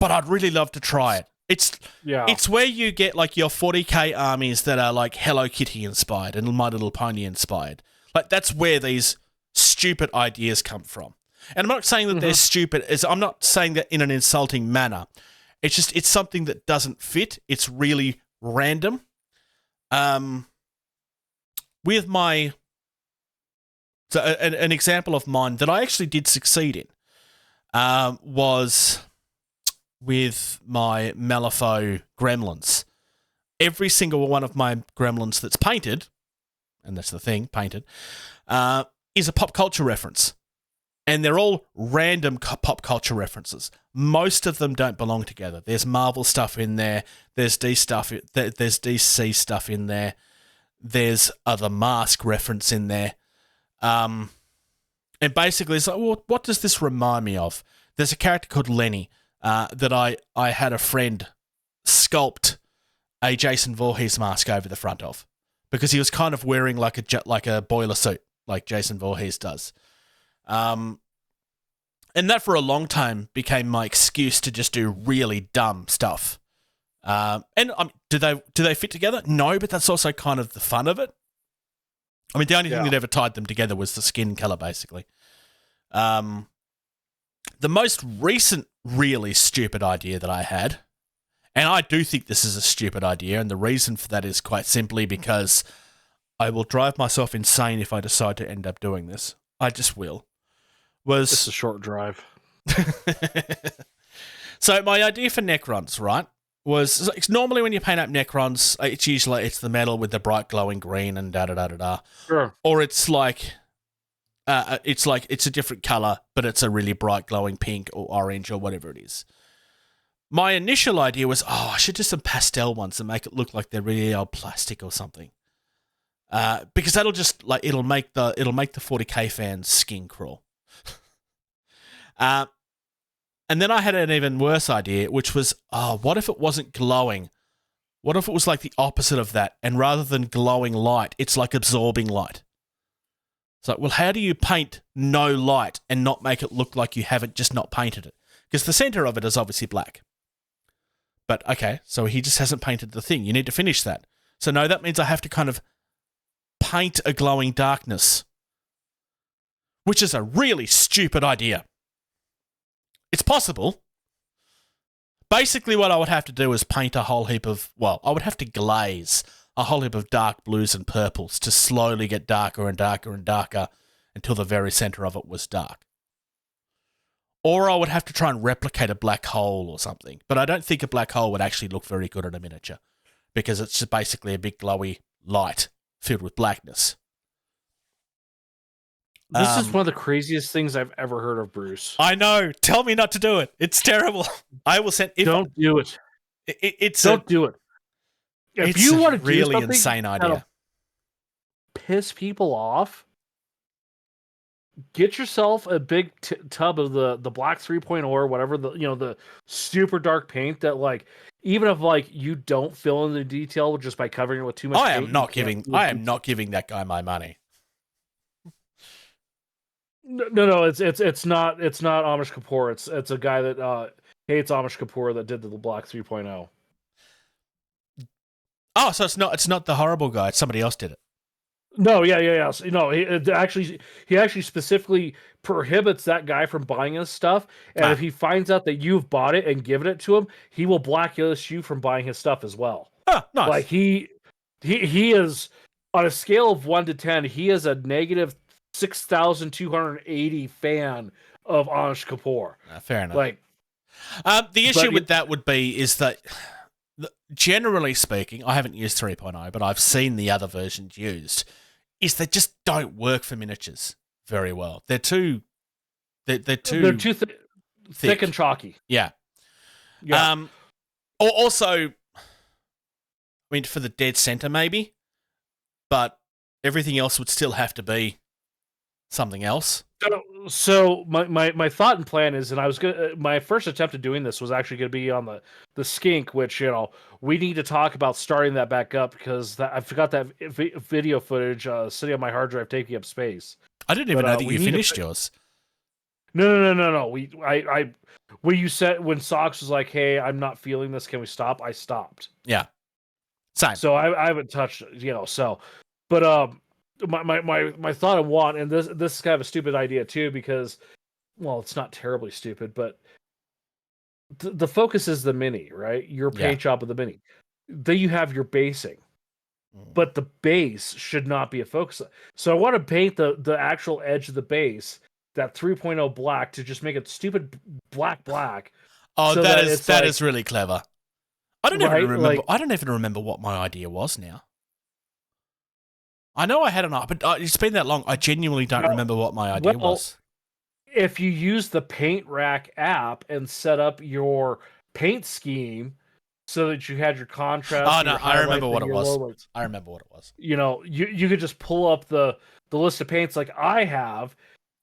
I'd really love to try it. It's where you get like your 40k armies that are like Hello Kitty inspired and My Little Pony inspired. Like that's where these stupid ideas come from. And I'm not saying that they're stupid. I'm not saying that in an insulting manner. It's just it's something that doesn't fit. It's really random. With my an example of mine that I actually did succeed in was with my Malifaux gremlins. Every single one of my gremlins that's painted, and that's the thing, painted, is a pop culture reference. And they're all random pop culture references. Most of them don't belong together. There's Marvel stuff in there. There's DC stuff in there. There's the Mask reference in there. And basically, it's like, well, what does this remind me of? There's a character called Lenny that I had a friend sculpt a Jason Voorhees mask over the front of, because he was kind of wearing like a boiler suit, like Jason Voorhees does. And that for a long time became my excuse to just do really dumb stuff. And do they fit together? No, but that's also kind of the fun of it. I mean, the only thing that ever tied them together was the skin color, basically. The most recent really stupid idea that I had, and I do think this is a stupid idea, and the reason for that is quite simply because I will drive myself insane if I decide to end up doing this. I just will. It's a short drive. So my idea for Necrons, right, was normally when you paint up Necrons, it's the metal with the bright glowing green and da-da-da-da-da. Sure. Or it's like it's a different color, but it's a really bright glowing pink or orange or whatever it is. My initial idea was, I should do some pastel ones and make it look like they're really old plastic or something. Because that'll just it'll make the 40k fans skin crawl. And then I had an even worse idea, which was, what if it wasn't glowing? What if it was like the opposite of that? And rather than glowing light, it's like absorbing light. So, well, how do you paint no light and not make it look like you haven't just not painted it? Because the center of it is obviously black. But, okay, so he just hasn't painted the thing. You need to finish that. So, no, that means I have to kind of paint a glowing darkness, which is a really stupid idea. It's possible. Basically, what I would have to do is paint a whole heap of, I would have to glaze a whole heap of dark blues and purples to slowly get darker and darker and darker until the very center of it was dark. Or I would have to try and replicate a black hole or something. But I don't think a black hole would actually look very good in a miniature, because it's just basically a big glowy light filled with blackness. This is one of the craziest things I've ever heard of, Bruce. I know. Tell me not to do it. It's terrible. I will send. Don't do it. Don't do it. If you want to do really something, insane idea, piss people off, get yourself a big tub of the black 3.0 or whatever, the super dark paint that, like, even if like you don't fill in the detail just by covering it with too much I paint, am not giving that guy my money. No, it's not Amish Kapoor. It's a guy that hates Amish Kapoor that did the black 3.0. Oh, so it's not the horrible guy. It's somebody else did it. No, yeah. So, he actually specifically prohibits that guy from buying his stuff, and if he finds out that you've bought it and given it to him, he will blacklist you from buying his stuff as well. Oh, nice. Like he is, on a scale of 1 to 10, he is a negative 6,280 fan of Amish Kapoor. Fair enough. Like, the issue with that would be is that, generally speaking, I haven't used 3.0, but I've seen the other versions used, is they just don't work for miniatures very well. They're too thick and chalky. Yeah. Yeah. Also, I mean, for the dead center maybe, but everything else would still have to be something else. So my thought and plan is, and I was gonna, my first attempt at doing this was actually going to be on the skink, which we need to talk about starting that back up because I forgot that video footage sitting on my hard drive taking up space. I didn't even know that you finished yours. No. You said when Socks was like, "Hey, I'm not feeling this. Can we stop?" I stopped. Yeah, same. So I haven't touched it, So, but my thought and want, and this is kind of a stupid idea too, because, well, it's not terribly stupid, but the focus is the mini, right? Your paint job of the mini. Then you have your basing, but the base should not be a focus. So I want to paint the actual edge of the base, that 3.0 black, to just make it stupid black. Oh, so that is really clever. I don't even remember. Like, I don't even remember what my idea was now. I know I had but it's been that long. I genuinely don't remember what my idea was. If you use the Paint Rack app and set up your paint scheme so that you had your contrast. Oh no, I remember what it was. I remember what it was. You could just pull up the list of paints like I have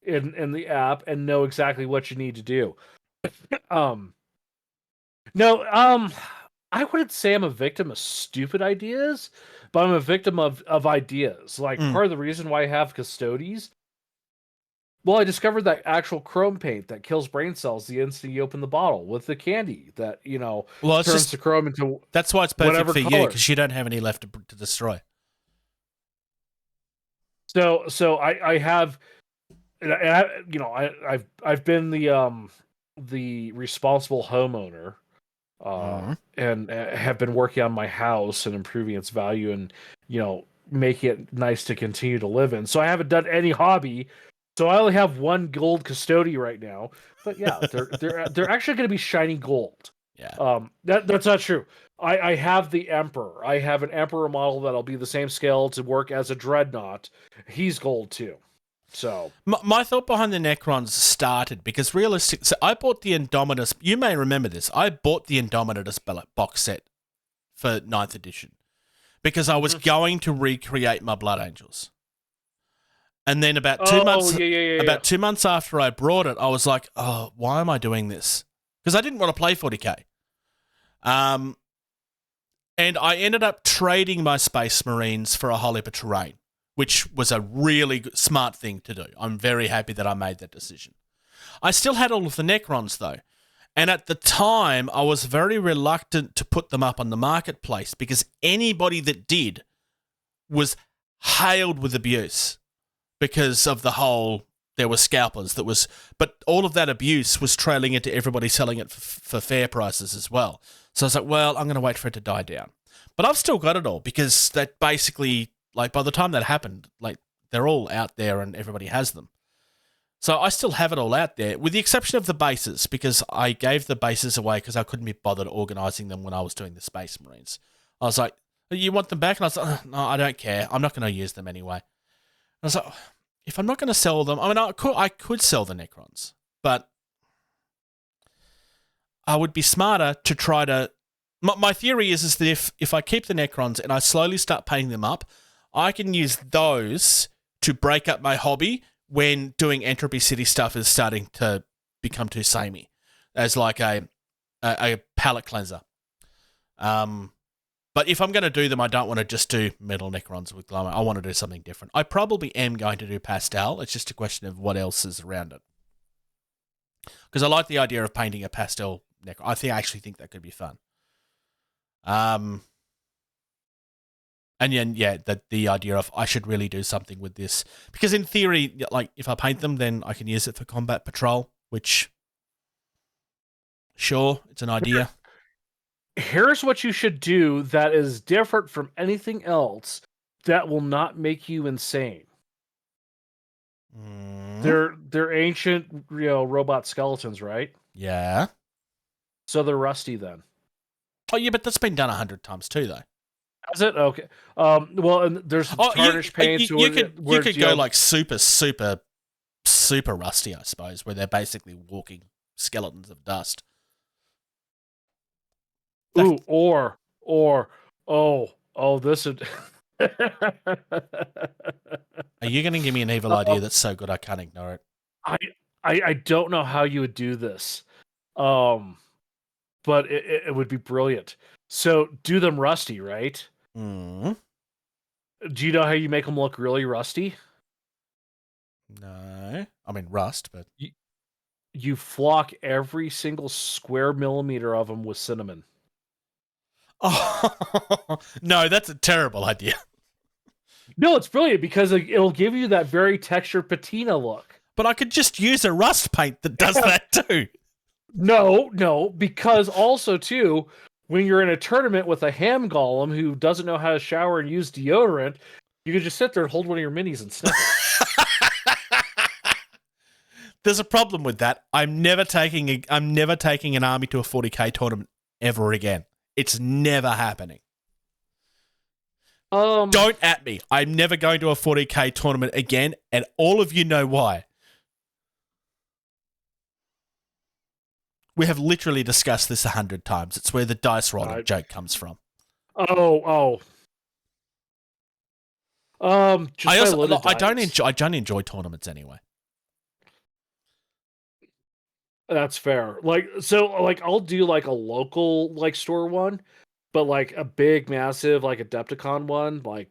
in the app and know exactly what you need to do. I wouldn't say I'm a victim of stupid ideas, but I'm a victim of ideas. Like, part of the reason why I have Custodes, well, I discovered that actual chrome paint that kills brain cells the instant you open the bottle with the candy that, turns the chrome into that's why it's perfect for color. you, because you don't have any left to destroy. So I have, and I've been the responsible homeowner. And have been working on my house and improving its value and, making it nice to continue to live in. So I haven't done any hobby. So I only have one gold custody right now. But yeah, they're actually going to be shiny gold. Yeah. That's not true. I have the Emperor. I have an Emperor model that'll be the same scale to work as a Dreadnought. He's gold too. So my thought behind the Necrons started because so I bought the Indomitus. You may remember this. I bought the Indomitus box set for 9th edition because I was going to recreate my Blood Angels. And then about 2 months, about 2 months after I brought it, I was like, "Oh, why am I doing this?" Because I didn't want to play 40k. And I ended up trading my Space Marines for a whole heap of terrain, which was a really smart thing to do. I'm very happy that I made that decision. I still had all of the Necrons, though. And at the time, I was very reluctant to put them up on the marketplace because anybody that did was hailed with abuse because of the whole, there were scalpers but all of that abuse was trailing into everybody selling it for fair prices as well. So I was like, well, I'm going to wait for it to die down. But I've still got it all because that basically, like, by the time that happened, like, they're all out there and everybody has them. So I still have it all out there, with the exception of the bases, because I gave the bases away because I couldn't be bothered organising them when I was doing the Space Marines. I was like, you want them back? And I was like, no, I don't care. I'm not going to use them anyway. And I was like, if I'm not going to sell them, I mean, I could sell the Necrons, but I would be smarter to try to... My theory is that if I keep the Necrons and I slowly start painting them up, I can use those to break up my hobby when doing Entropy City stuff is starting to become too samey as like a palate cleanser. But if I'm going to do them, I don't want to just do metal Necrons with glow. I want to do something different. I probably am going to do pastel. It's just a question of what else is around it. Because I like the idea of painting a pastel Necron. I actually think that could be fun. And then, yeah, the idea of I should really do something with this. Because in theory, like, if I paint them, then I can use it for combat patrol, which, sure, it's an idea. Here's what you should do that is different from anything else that will not make you insane. They're ancient, robot skeletons, right? Yeah. So they're rusty then. Oh, yeah, but that's been done 100 times too, though. Is it? Okay. Well, and there's tarnish paints. You could go like super, super, super rusty, I suppose, where they're basically walking skeletons of dust. Ooh, this would. Are you going to give me an evil idea that's so good I can't ignore it? I don't know how you would do this, but it would be brilliant. So do them rusty, right? Mm. Do you know how you make them look really rusty? No, I mean rust, but you flock every single square millimeter of them with cinnamon. Oh no, that's a terrible idea. No, it's brilliant because it'll give you that very textured patina look. But I could just use a rust paint that does that too. No, because also too, when you're in a tournament with a ham golem who doesn't know how to shower and use deodorant, you can just sit there and hold one of your minis and sniff it. There's a problem with that. I'm never taking an army to a 40k tournament ever again. It's never happening. Don't at me. I'm never going to a 40k tournament again, and all of you know why. We have literally discussed this 100 times. It's where the dice rolling joke comes from. I don't enjoy tournaments anyway. That's fair. I'll do like a local store one, but like a big, massive like Adepticon one, like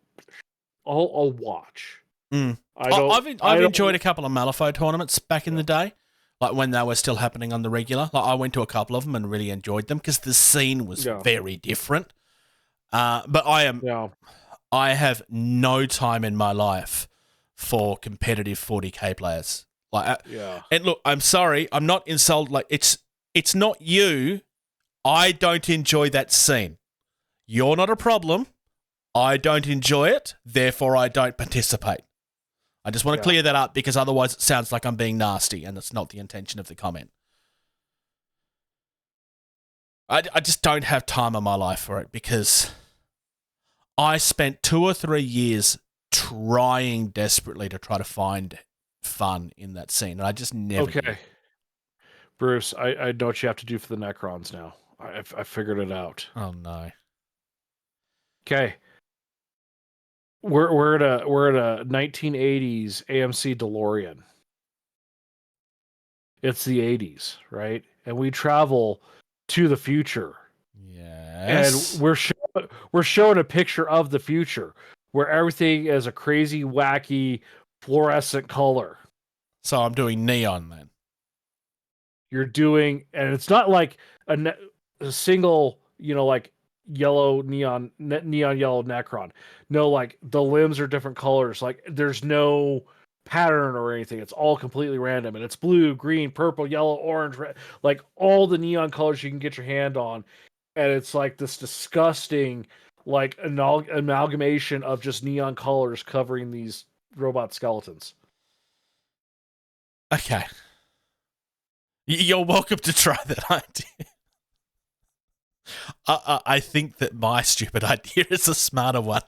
I'll watch. I've enjoyed a couple of Malifaux tournaments back in the day, like when they were still happening on the regular. Like I went to a couple of them and really enjoyed them because the scene was very different. But I have no time in my life for competitive 40k players. And look, I'm sorry, I'm not insulted. Like it's not you. I don't enjoy that scene. You're not a problem. I don't enjoy it. Therefore, I don't participate. I just want to clear that up because otherwise it sounds like I'm being nasty, and that's not the intention of the comment. I just don't have time in my life for it because I spent 2 or 3 years trying desperately to try to find fun in that scene, and I just never did. Bruce, I know what you have to do for the Necrons now. I figured it out. Oh no. Okay. We're at a 1980s AMC DeLorean. It's the 80s, right? And we travel to the future. Yes. And we're showing a picture of the future where everything is a crazy, wacky, fluorescent color. So I'm doing neon then. You're doing, and it's not like a single, like yellow neon yellow Necron. No, like the limbs are different colors. Like there's no pattern or anything. It's all completely random, and it's blue, green, purple, yellow, orange, red, like all the neon colors you can get your hand on. And it's like this disgusting, like amalgamation of just neon colors covering these robot skeletons. Okay. You're welcome to try that idea. I think that my stupid idea is a smarter one.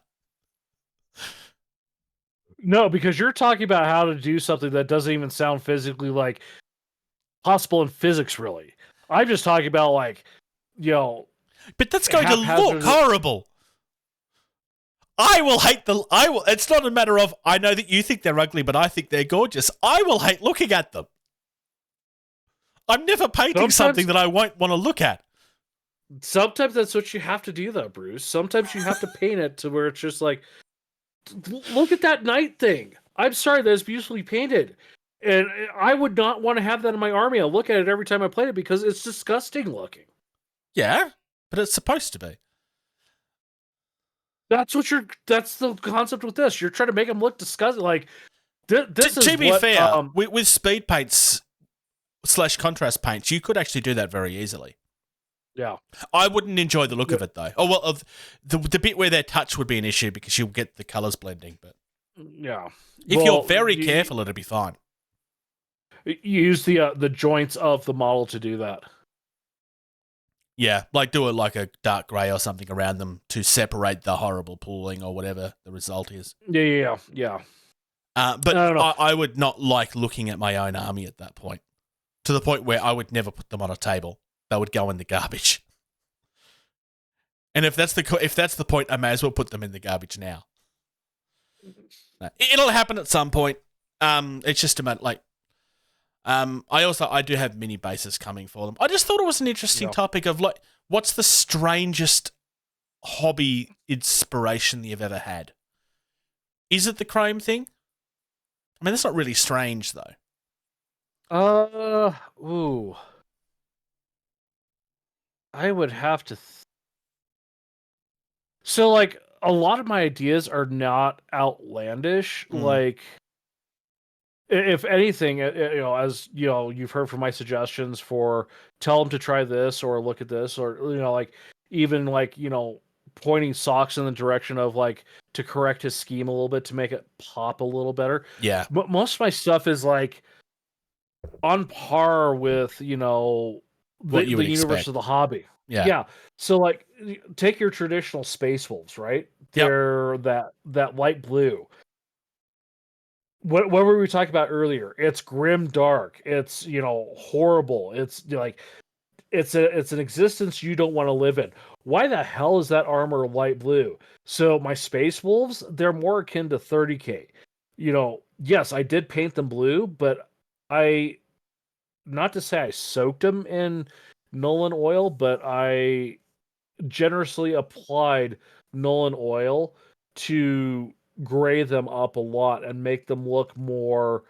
No, because you're talking about how to do something that doesn't even sound physically like possible in physics, really. I'm just talking about But that's going to look horrible. I will hate it's not a matter of, I know that you think they're ugly, but I think they're gorgeous. I will hate looking at them. I'm never painting something that I won't want to look at. Sometimes that's what you have to do, though, Bruce. Sometimes you have to paint it to where it's just like, look at that night thing. I'm sorry, that's beautifully painted. And I would not want to have that in my army. I look at it every time I play it because it's disgusting looking. Yeah, but it's supposed to be. That's the concept with this. You're trying to make them look disgusting. Like, this is to be what, fair, with speed paints / contrast paints, you could actually do that very easily. Yeah. I wouldn't enjoy the look of it, though. Oh, well, the bit where their touch would be an issue because you'll get the colours blending. But yeah. If you're very careful, it'll be fine. You use the joints of the model to do that. Yeah, like do it like a dark grey or something around them to separate the horrible pooling or whatever the result is. Yeah. But I would not like looking at my own army at that point. To the point where I would never put them on a table. They would go in the garbage. And if that's the point, I may as well put them in the garbage now. It'll happen at some point. It's just a matter I do have mini bases coming for them. I just thought it was an interesting topic of like, what's the strangest hobby inspiration that you've ever had? Is it the chrome thing? I mean, that's not really strange though. I would have to. So, like, a lot of my ideas are not outlandish. Like, if anything, as you know, you've heard from my suggestions for tell them to try this or look at this, or like even like pointing Socks in the direction of like to correct his scheme a little bit to make it pop a little better. Yeah, but most of my stuff is like on par with the universe of the hobby. Yeah. So like, take your traditional Space Wolves, right? They're that light blue. What were we talking about earlier? It's grim dark. It's horrible. It's like it's an existence you don't want to live in. Why the hell is that armor light blue? So my Space Wolves, they're more akin to 30K. Yes, I did paint them blue, but not to say I soaked them in Nolan oil, but I generously applied Nolan oil to gray them up a lot and make them look more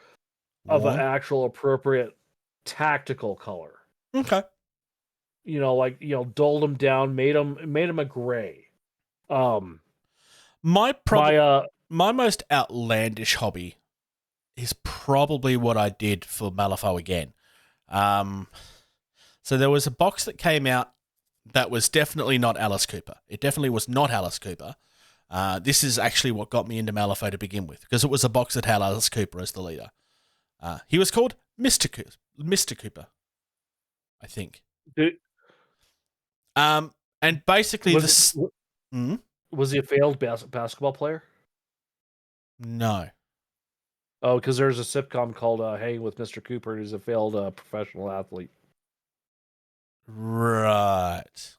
of an actual appropriate tactical color. Okay. Dulled them down, made them a gray. My most outlandish hobby is probably what I did for Malifaux again. So there was a box that came out that was definitely not Alice Cooper. It definitely was not Alice Cooper. This is actually what got me into Malifaux to begin with, because it was a box that had Alice Cooper as the leader. He was called Mr. Cooper, I think. And basically was he a failed basketball player? No. Oh, because there's a sitcom called Hanging with Mr. Cooper, who's a failed professional athlete. Right.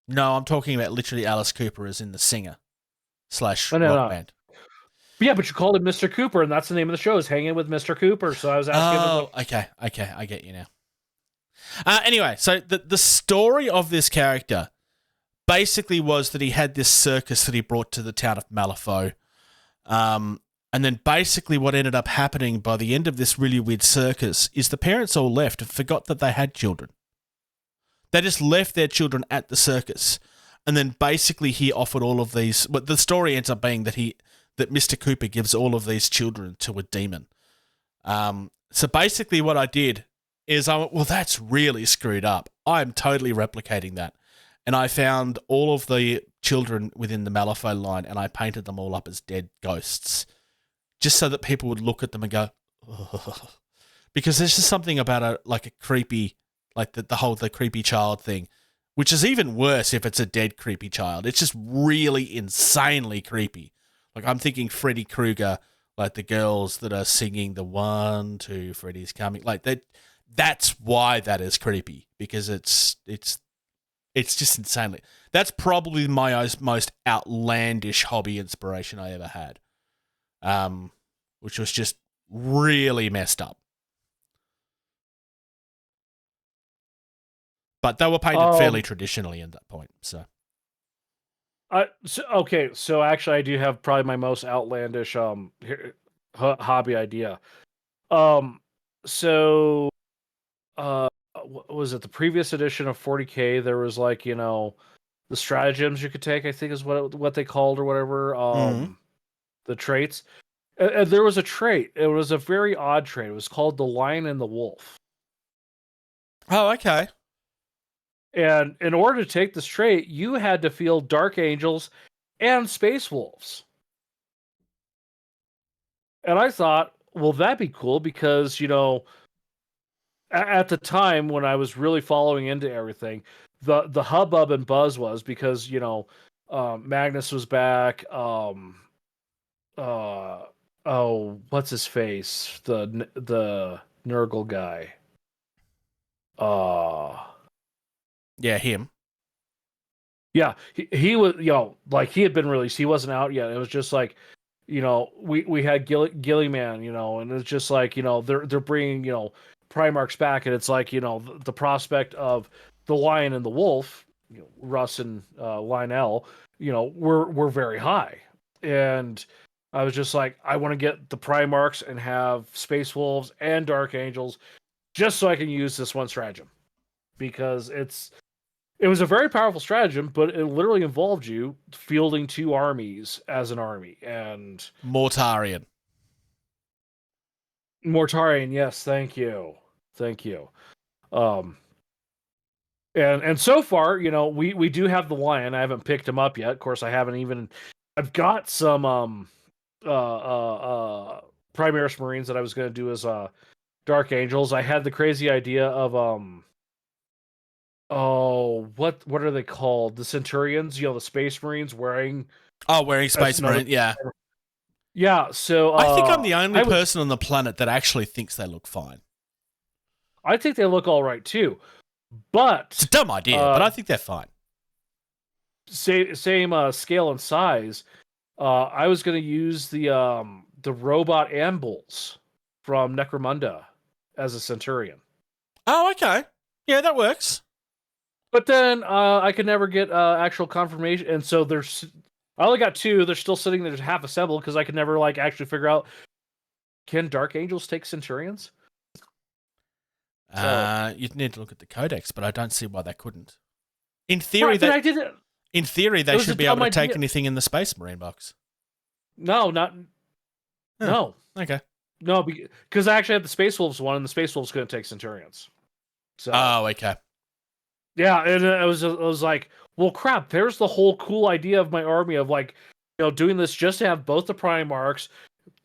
No, I'm talking about literally Alice Cooper as in the singer / rock band. Yeah, but you called him Mr. Cooper, and that's the name of the show, is Hanging with Mr. Cooper. So I was asking. Oh, okay, I get you now. Anyway, so the story of this character basically was that he had this circus that he brought to the town of Malifaux. And then basically what ended up happening by the end of this really weird circus is the parents all left and forgot that they had children. They just left their children at the circus. And then basically he offered all of these, but the story ends up being that Mr. Cooper gives all of these children to a demon. So basically what I did is I went, well, that's really screwed up. I'm totally replicating that. And I found all of the children within the Malifaux line and I painted them all up as dead ghosts, just so that people would look at them and go, ugh. Because there's just something about a creepy, like the creepy child thing, which is even worse if it's a dead creepy child. It's just really insanely creepy. Like I'm thinking Freddy Krueger, like the girls that are singing the 1, 2, Freddy's coming, like that. That's why that is creepy, because it's It's just insanely. That's probably my most outlandish hobby inspiration I ever had, which was just really messed up. But they were painted fairly traditionally at that point. So so actually, I do have probably my most outlandish hobby idea. So what was it, the previous edition of 40K? There was like, the stratagems you could take, I think is what they called or whatever. The traits. And there was a trait. It was a very odd trait. It was called the Lion and the Wolf. Oh, okay. And in order to take this trait, you had to field Dark Angels and Space Wolves. And I thought, well, that'd be cool because, at the time when I was really following into everything, the hubbub and buzz was because, Magnus was back. What's his face? The Nurgle guy. Yeah, him. Yeah, he was, like he had been released. He wasn't out yet. It was just like, we had Gillyman, and it's just like, they're bringing, Primarchs back, and it's like, the prospect of the Lion and the Wolf, Russ and Lionel, were very high, and I was just like, I want to get the Primarchs and have Space Wolves and Dark Angels, just so I can use this one stratagem, because it was a very powerful stratagem, but it literally involved you fielding 2 armies as an army. And Mortarion, yes, thank you. And so far, we do have the Lion. I haven't picked him up yet. Of course, I've got some Primaris Marines that I was going to do as Dark Angels. I had the crazy idea of what are they called? The Centurions, the Space Marines wearing Space Marine, yeah. Yeah, so I think I'm the only person on the planet that actually thinks they look fine. I think they look all right too. But it's a dumb idea, but I think they're fine. Same scale and size. I was going to use the robot Ambuls from Necromunda as a Centurion. Oh, okay. Yeah, that works. But then I could never get actual confirmation, and so I only got 2. They're still sitting there half assembled because I could never actually figure out, can Dark Angels take Centurions? You'd need to look at the codex, but I don't see why they couldn't. In theory, they should be able to take anything in the Space Marine box. No, not. Huh. No. Okay. No, because I actually had the Space Wolves one, and the Space Wolves couldn't take Centurions. So. Oh, okay. Yeah, and I was like, well, crap. There's the whole cool idea of my army of doing this just to have both the Primarchs,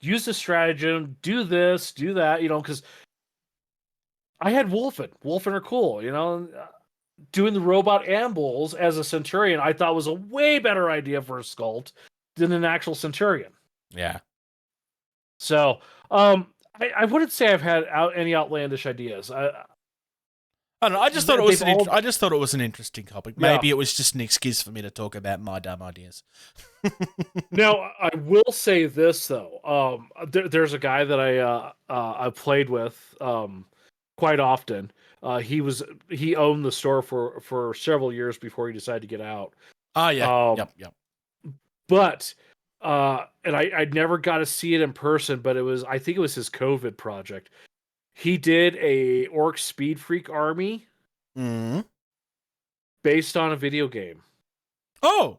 use the stratagem, do this, do that, because I had Wolfen. Wolfen are cool, doing the robot Ambuls as a Centurion, I thought was a way better idea for a sculpt than an actual Centurion. Yeah. So, I wouldn't say I've had any outlandish ideas. I don't know. I just thought it was an interesting topic. Maybe it was just an excuse for me to talk about my dumb ideas. Now, I will say this though. There's a guy that I played with quite often. He owned the store for several years before he decided to get out. Oh yeah. Yep. But and I never got to see it in person, but I think it was his COVID project. He did a Orc Speed Freak army based on a video game. Oh,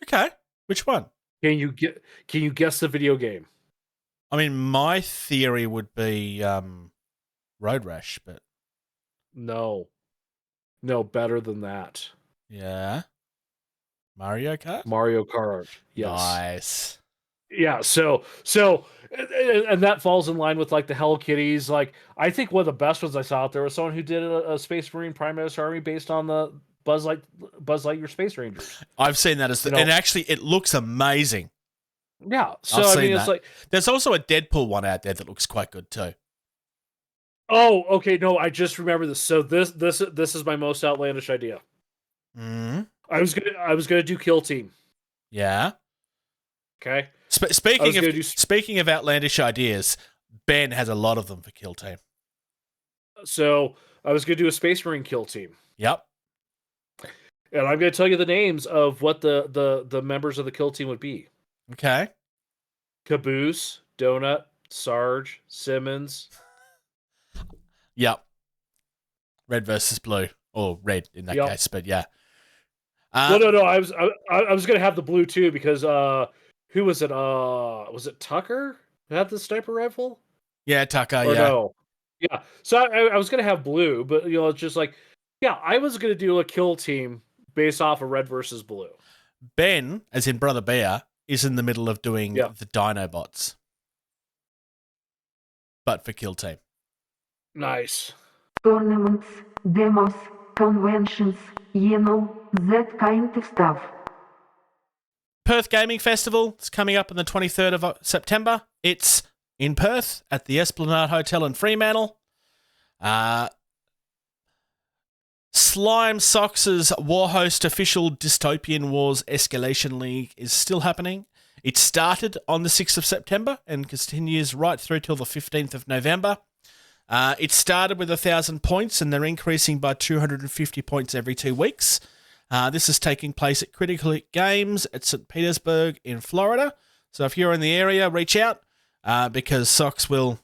okay. Which one? Can you guess the video game? I mean, my theory would be Road Rash, but no, better than that. Yeah, Mario Kart. Mario Kart. Yes. Nice. Yeah, so and that falls in line with the Hello Kitties. I think one of the best ones I saw out there was someone who did a Space Marine Primaris army based on the Buzz Lightyear Space Rangers. I've seen that and actually it looks amazing. Yeah, so I mean, it's there's also a Deadpool one out there that looks quite good too. Oh, okay, no, I just remember this. So this is my most outlandish idea. Mm. I was gonna do Kill Team. Yeah. Okay. Speaking of outlandish ideas, Ben has a lot of them for Kill Team. So I was gonna do a Space Marine Kill Team. Yep. And I'm going to tell you the names of what the members of the Kill Team would be. Okay. Caboose, Donut, Sarge, Simmons. Yep. Red versus blue, or red in that Yep. case, but yeah. Well, no. I was going to have the blue too because who was it? Was it Tucker who had the sniper rifle? Yeah, Tucker. Or yeah. No. Yeah. So I was going to have blue, but it's just like, yeah, I was going to do a Kill Team based off of red versus blue. Ben, as in Brother Bear, is in the middle of doing the Dinobots, but for Kill Team. Nice. Tournaments, demos, conventions, that kind of stuff. Perth Gaming Festival is coming up on the 23rd of September. It's in Perth at the Esplanade Hotel in Fremantle. Slime Socks' Warhost official Dystopian Wars Escalation League is still happening. It started on the 6th of September and continues right through till the 15th of November. It started with 1,000 points and they're increasing by 250 points every 2 weeks. This is taking place at Critical Hit Games at St. Petersburg in Florida. So if you're in the area, reach out because Socks will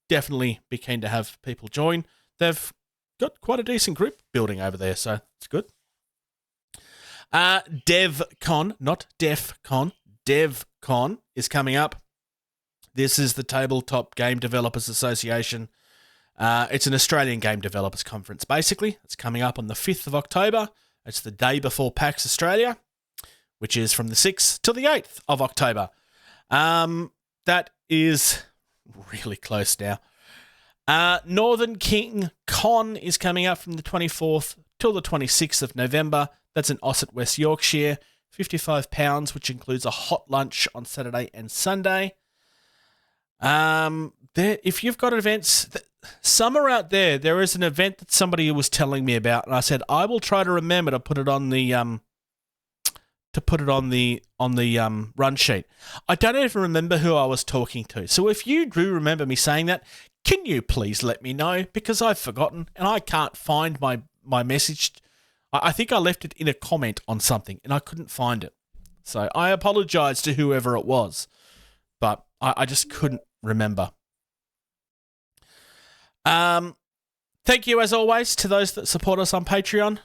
definitely be keen to have people join. They've got quite a decent group building over there, so it's good. DevCon, not DEFCON, DevCon is coming up. This is the Tabletop Game Developers Association. It's an Australian game developers conference, basically. It's coming up on the 5th of October. It's the day before PAX Australia, which is from the 6th till the 8th of October. That is really close now. Northern King Con is coming up from the 24th till the 26th of November. That's in Ossett, West Yorkshire. £55, which includes a hot lunch on Saturday and Sunday. If you've got events, somewhere out there, there is an event that somebody was telling me about, and I said I will try to remember to put it on the run sheet. I don't even remember who I was talking to. So if you do remember me saying that, can you please let me know? Because I've forgotten and I can't find my message. I think I left it in a comment on something and I couldn't find it. So I apologize to whoever it was, but I just couldn't remember. Thank you as always to those that support us on Patreon.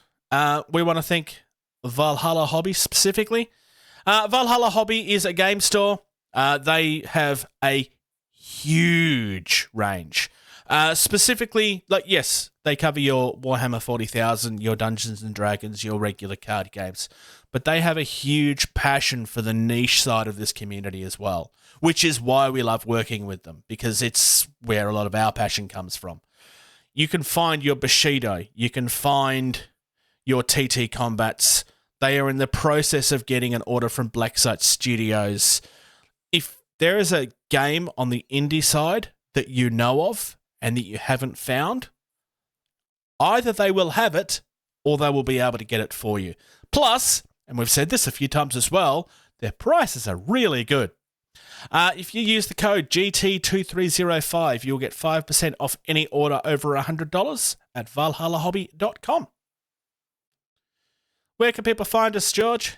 We want to thank Valhalla Hobby specifically. Valhalla Hobby is a game store. They have a huge range. Specifically, yes, they cover your Warhammer 40,000, your Dungeons and Dragons, your regular card games, but they have a huge passion for the niche side of this community as well, which is why we love working with them, because it's where a lot of our passion comes from. You can find your Bushido, you can find your TT Combats. They are in the process of getting an order from Blacksite Studios. If there is a game on the indie side that you know of and that you haven't found, either they will have it or they will be able to get it for you. Plus, and we've said this a few times as well, their prices are really good. If you use the code GT2305, you'll get 5% off any order over $100 at valhallahobby.com. Where can people find us, George?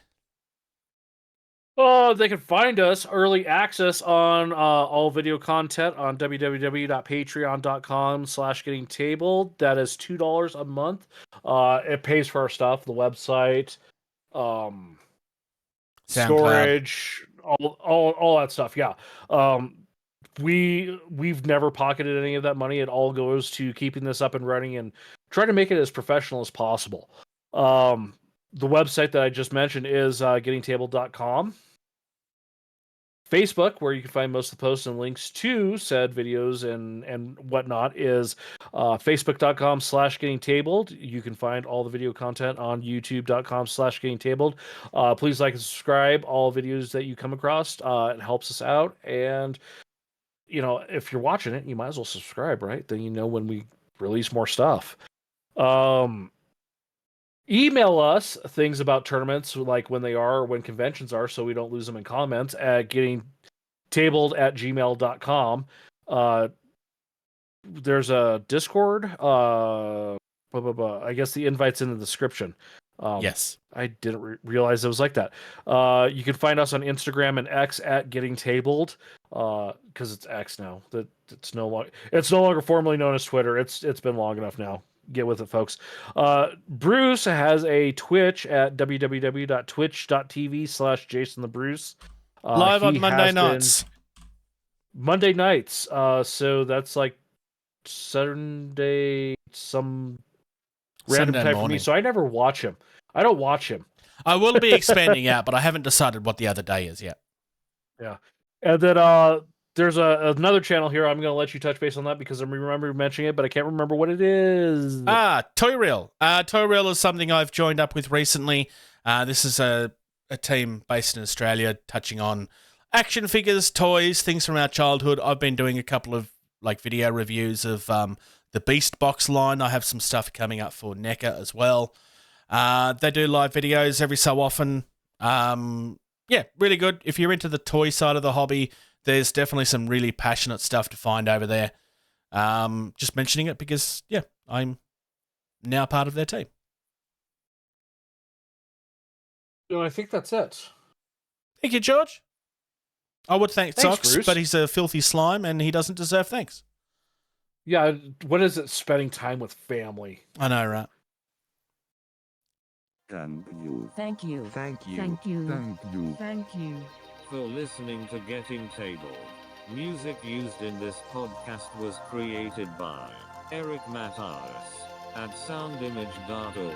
Oh, they can find us early access on all video content on www.patreon.com/gettingtabled. That is $2 a month. It pays for our stuff, the website, storage, all that stuff. Yeah. We've never pocketed any of that money. It all goes to keeping this up and running and trying to make it as professional as possible. The website that I just mentioned is gettingtabled.com. Facebook, where you can find most of the posts and links to said videos and whatnot, is facebook.com/gettingtabled. You can find all the video content on youtube.com/gettingtabled. Please like and subscribe all videos that you come across. It helps us out. And, if you're watching it, you might as well subscribe, right? Then you know when we release more stuff. Email us things about tournaments, like when they are or when conventions are, so we don't lose them in comments at gettingtabled@gmail.com. There's a Discord. I guess the invite's in the description. Yes. I didn't realize it was like that. You can find us on Instagram and X at gettingtabled, because it's X now. That it's no longer formerly known as Twitter. It's been long enough now. Get with it, folks. Bruce has a Twitch at www.twitch.tv/JasonTheBruce. Live on Monday nights. Monday nights. So that's like Sunday, some random Sunday time for morning. me. So I never watch him. I don't watch him. I will be expanding out, but I haven't decided what the other day is yet. Yeah. And then there's another channel here. I'm going to let you touch base on that because I remember mentioning it, but I can't remember what it is. Toy Reel. Toy Reel is something I've joined up with recently. This is a team based in Australia touching on action figures, toys, things from our childhood. I've been doing a couple of video reviews of the Beast Box line. I have some stuff coming up for NECA as well. They do live videos every so often. Yeah, really good. If you're into the toy side of the hobby, there's definitely some really passionate stuff to find over there. Just mentioning it because, yeah, I'm now part of their team. No, I think that's it. Thank you, George. I would thank Thanks, Socks, Bruce. but he's a filthy slime and he doesn't deserve thanks. Yeah, what is it? Spending time with family. I know, right? Thank you. Thank you. Thank you. Thank you. Thank you. Thank you. For listening to Getting Tabled. Music used in this podcast was created by Eric Matyas at soundimage.org.